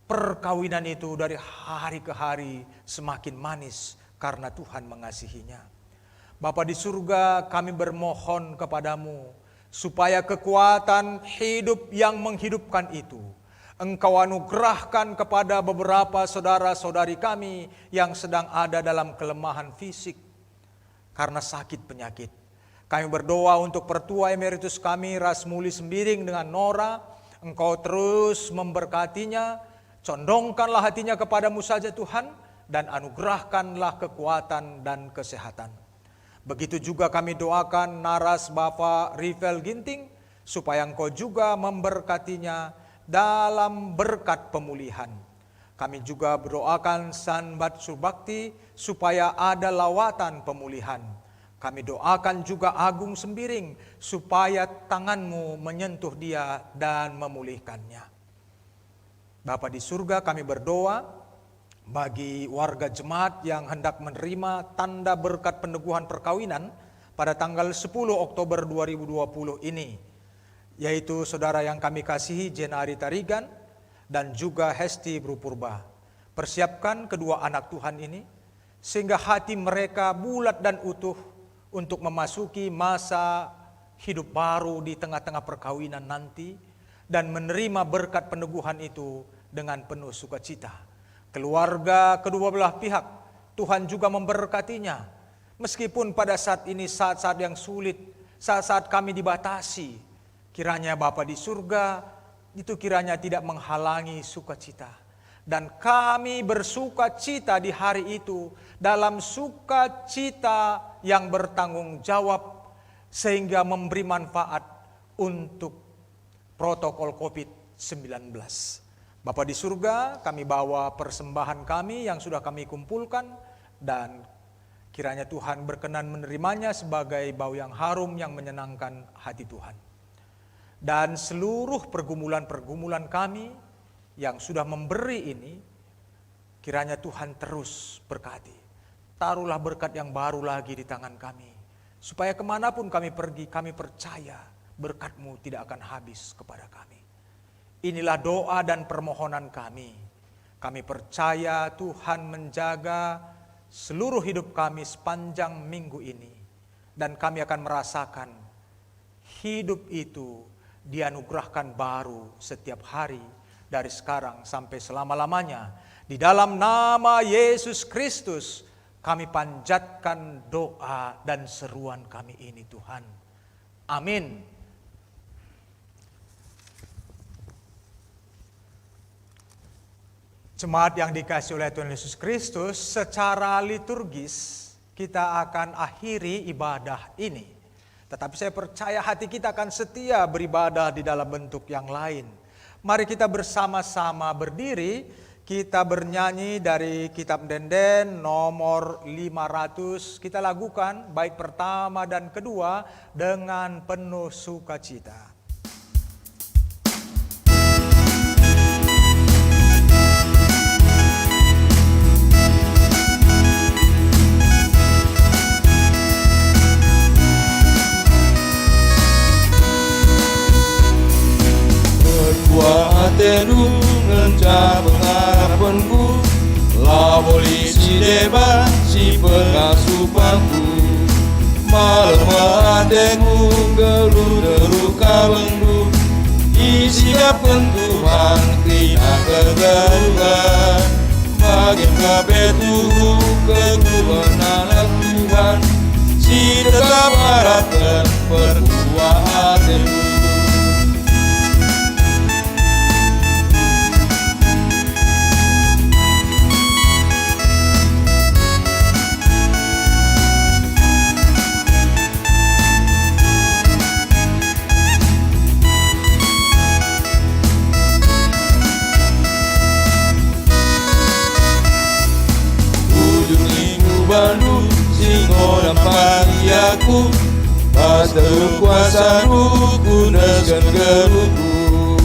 perkawinan itu dari hari ke hari semakin manis karena Tuhan mengasihinya. Bapa di surga, kami bermohon kepadamu supaya kekuatan hidup yang menghidupkan itu Engkau anugerahkan kepada beberapa saudara-saudari kami yang sedang ada dalam kelemahan fisik karena sakit penyakit. Kami berdoa untuk pertua emeritus kami Rasmuli Sembiring dengan Nora. Engkau terus memberkatinya, condongkanlah hatinya kepadamu saja Tuhan, dan anugerahkanlah kekuatan dan kesehatan. Begitu juga kami doakan naras Bapak Rivel Ginting, supaya Engkau juga memberkatinya dalam berkat pemulihan. Kami juga berdoakan Sanbat Surbakti supaya ada lawatan pemulihan. Kami doakan juga Agung Sembiring supaya tangan-Mu menyentuh dia dan memulihkannya. Bapa di surga, kami berdoa bagi warga jemaat yang hendak menerima tanda berkat peneguhan perkawinan pada tanggal 10 Oktober 2020 ini, yaitu saudara yang kami kasihi Jenari Tarigan dan juga Hesti Brupurba. Persiapkan kedua anak Tuhan ini sehingga hati mereka bulat dan utuh untuk memasuki masa hidup baru di tengah-tengah perkawinan nanti dan menerima berkat peneguhan itu dengan penuh sukacita. Keluarga kedua belah pihak, Tuhan juga memberkatinya. Meskipun pada saat ini saat-saat yang sulit, saat-saat kami dibatasi, kiranya Bapa di surga itu kiranya tidak menghalangi sukacita. Dan kami bersukacita di hari itu dalam sukacita yang bertanggung jawab sehingga memberi manfaat untuk protokol COVID-19. Bapa di surga, kami bawa persembahan kami yang sudah kami kumpulkan dan kiranya Tuhan berkenan menerimanya sebagai bau yang harum yang menyenangkan hati Tuhan. Dan seluruh pergumulan-pergumulan kami yang sudah memberi ini, kiranya Tuhan terus berkati. Taruhlah berkat yang baru lagi di tangan kami, supaya kemanapun kami pergi, kami percaya berkat-Mu tidak akan habis kepada kami. Inilah doa dan permohonan kami. Kami percaya Tuhan menjaga seluruh hidup kami sepanjang minggu ini. Dan kami akan merasakan hidup itu dianugerahkan baru setiap hari dari sekarang sampai selama-lamanya. Di dalam nama Yesus Kristus kami panjatkan doa dan seruan kami ini Tuhan. Amin. Jemaat yang dikasihi oleh Tuhan Yesus Kristus, secara liturgis kita akan akhiri ibadah ini. Tetapi saya percaya hati kita akan setia beribadah di dalam bentuk yang lain. Mari kita bersama-sama berdiri, kita bernyanyi dari Kitab Denden nomor 500. Kita lakukan bait pertama dan kedua dengan penuh sukacita. Atenu ngencah pengharapanku, la polisi debat si pengasuh pangku. Malam adengku geluh kabengku, isiapkan Tuhan kina kegaduhan. Makin kabetuhu kegulan anak Tuhan, si tetap harapkan perbuah atenu. Bandung singo nampak aku pas kuasa ruku neskan geluku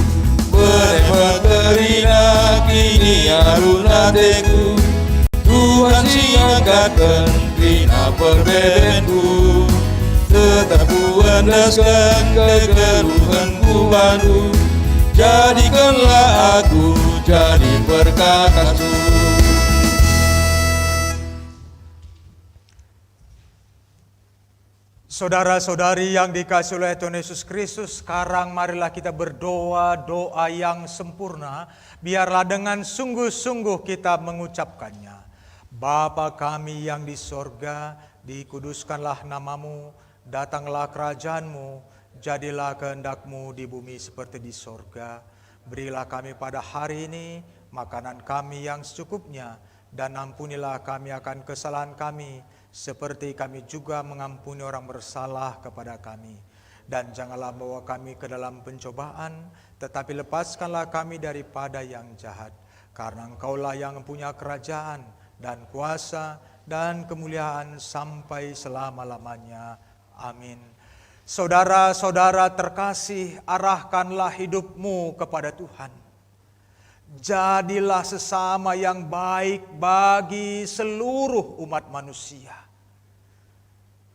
berema terina kini aruna teku Tuhan siangkatkan kina perbedaanku tetap kuandaskan kegeluhanku Bandung jadikanlah aku jadi perkakasku. Saudara-saudari yang dikasihi oleh Tuhan Yesus Kristus, sekarang marilah kita berdoa doa yang sempurna. Biarlah dengan sungguh-sungguh kita mengucapkannya. Bapa kami yang di sorga, dikuduskanlah namamu, datanglah kerajaanmu, jadilah kehendak-Mu di bumi seperti di sorga. Berilah kami pada hari ini makanan kami yang secukupnya, dan ampunilah kami akan kesalahan kami, seperti kami juga mengampuni orang bersalah kepada kami. Dan janganlah bawa kami ke dalam pencobaan, tetapi lepaskanlah kami daripada yang jahat. Karena Engkaulah yang punya kerajaan dan kuasa dan kemuliaan sampai selama-lamanya. Amin. Saudara-saudara terkasih, arahkanlah hidupmu kepada Tuhan. Jadilah sesama yang baik bagi seluruh umat manusia.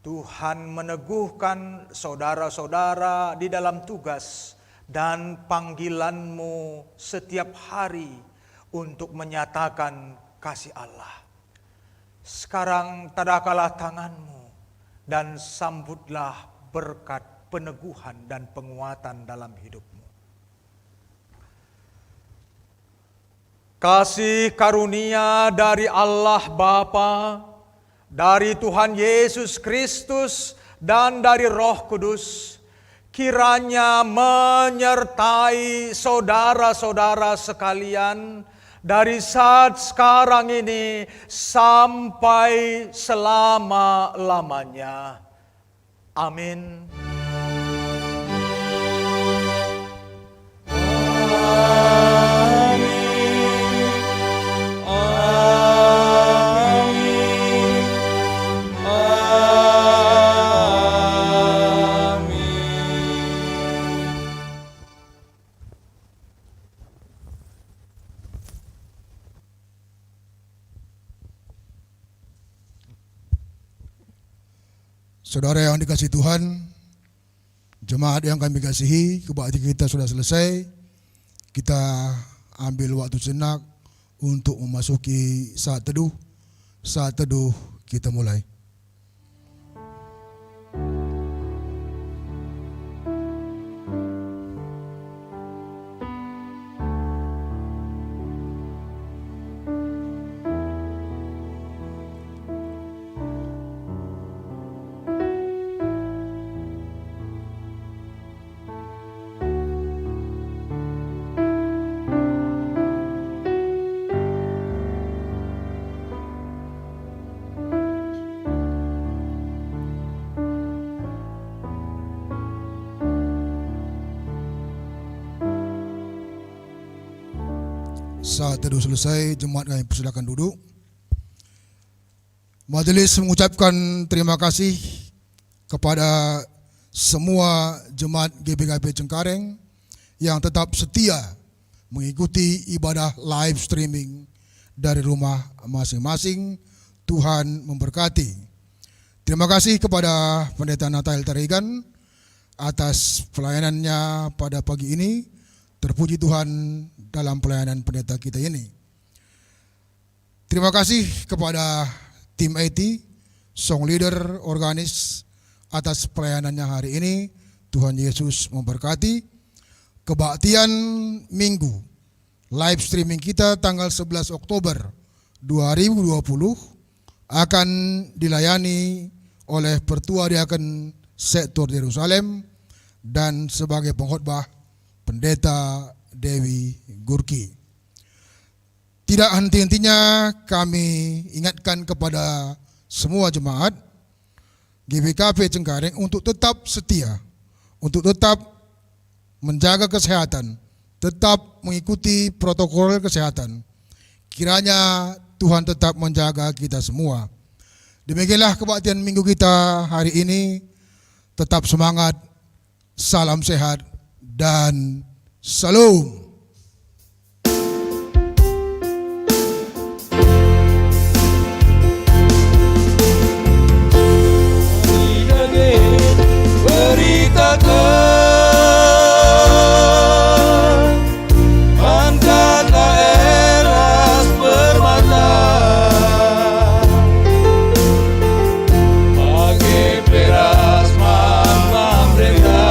Tuhan meneguhkan saudara-saudara di dalam tugas dan panggilanmu setiap hari untuk menyatakan kasih Allah. Sekarang tadakalah tanganmu dan sambutlah berkat peneguhan dan penguatan dalam hidupmu. Kasih karunia dari Allah Bapa, dari Tuhan Yesus Kristus, dan dari Roh Kudus, kiranya menyertai saudara-saudara sekalian dari saat sekarang ini sampai selama-lamanya. Amin. Saudara yang dikasihi Tuhan, jemaat yang kami kasihi, kebaktian kita sudah selesai. Kita ambil waktu sejenak untuk memasuki saat teduh. Saat teduh kita mulai. Saat teduh selesai, jemaat kami persilakan duduk. Majelis mengucapkan terima kasih kepada semua jemaat GBKP Cengkareng yang tetap setia mengikuti ibadah live streaming dari rumah masing-masing. Tuhan memberkati. Terima kasih kepada Pendeta Nathanael Tarigan atas pelayanannya pada pagi ini. Terpuji Tuhan dalam pelayanan pendeta kita ini. Terima kasih kepada tim IT, song leader, organis atas pelayanannya hari ini. Tuhan Yesus memberkati. Kebaktian Minggu live streaming kita tanggal 11 Oktober 2020 akan dilayani oleh Pertua Diaken Sektor Yerusalem dan sebagai pengkhotbah Pendeta Dewi Gurki. Tidak henti-hentinya kami ingatkan kepada semua jemaat GBKP Cengkareng untuk tetap setia, untuk tetap menjaga kesehatan, tetap mengikuti protokol kesehatan. Kiranya Tuhan tetap menjaga kita semua. Demikianlah kebaktian minggu kita hari ini. Tetap semangat, salam sehat, dan salam. Beritakan, angkatlah eras permata, bagi peras mama mereka.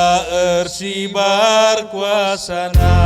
Sila ersibar kuasana.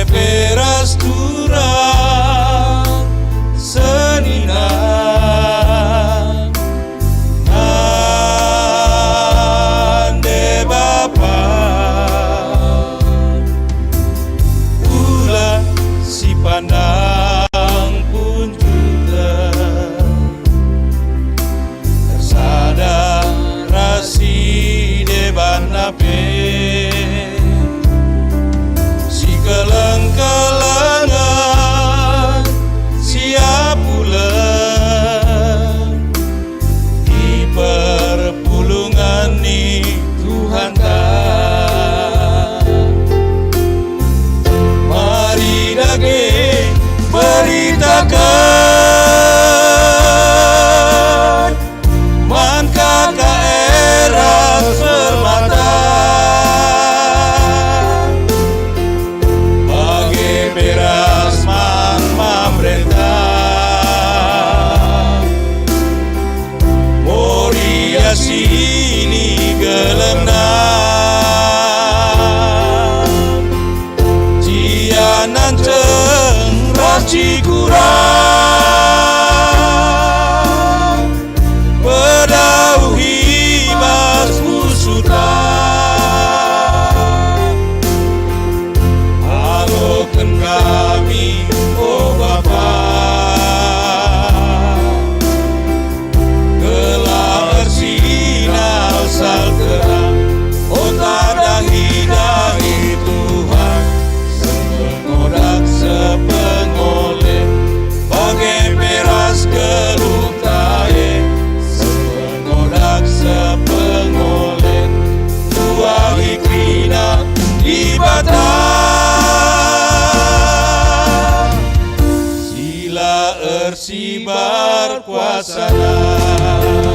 Peras turang senina ande bapa ulah si pandang pun juga tersadar rasi deban nape keleng-kelengan siap bulan di perpulungan ni Tuhan tak. Mari dage beritakan man kakak eras permata beras man memerintah Moria sini gelenang Cianan ceng raci kurang Pedauhi bas musutan Halokan kami, oh Bapa, gelar sinal salkerang, oh tadahi-dahi Tuhan, sepengodak sepengoleh, bagai beras geluk taye, sepengodak sepengoleh, tuahi krina di batang. Sila ersibar kuasana.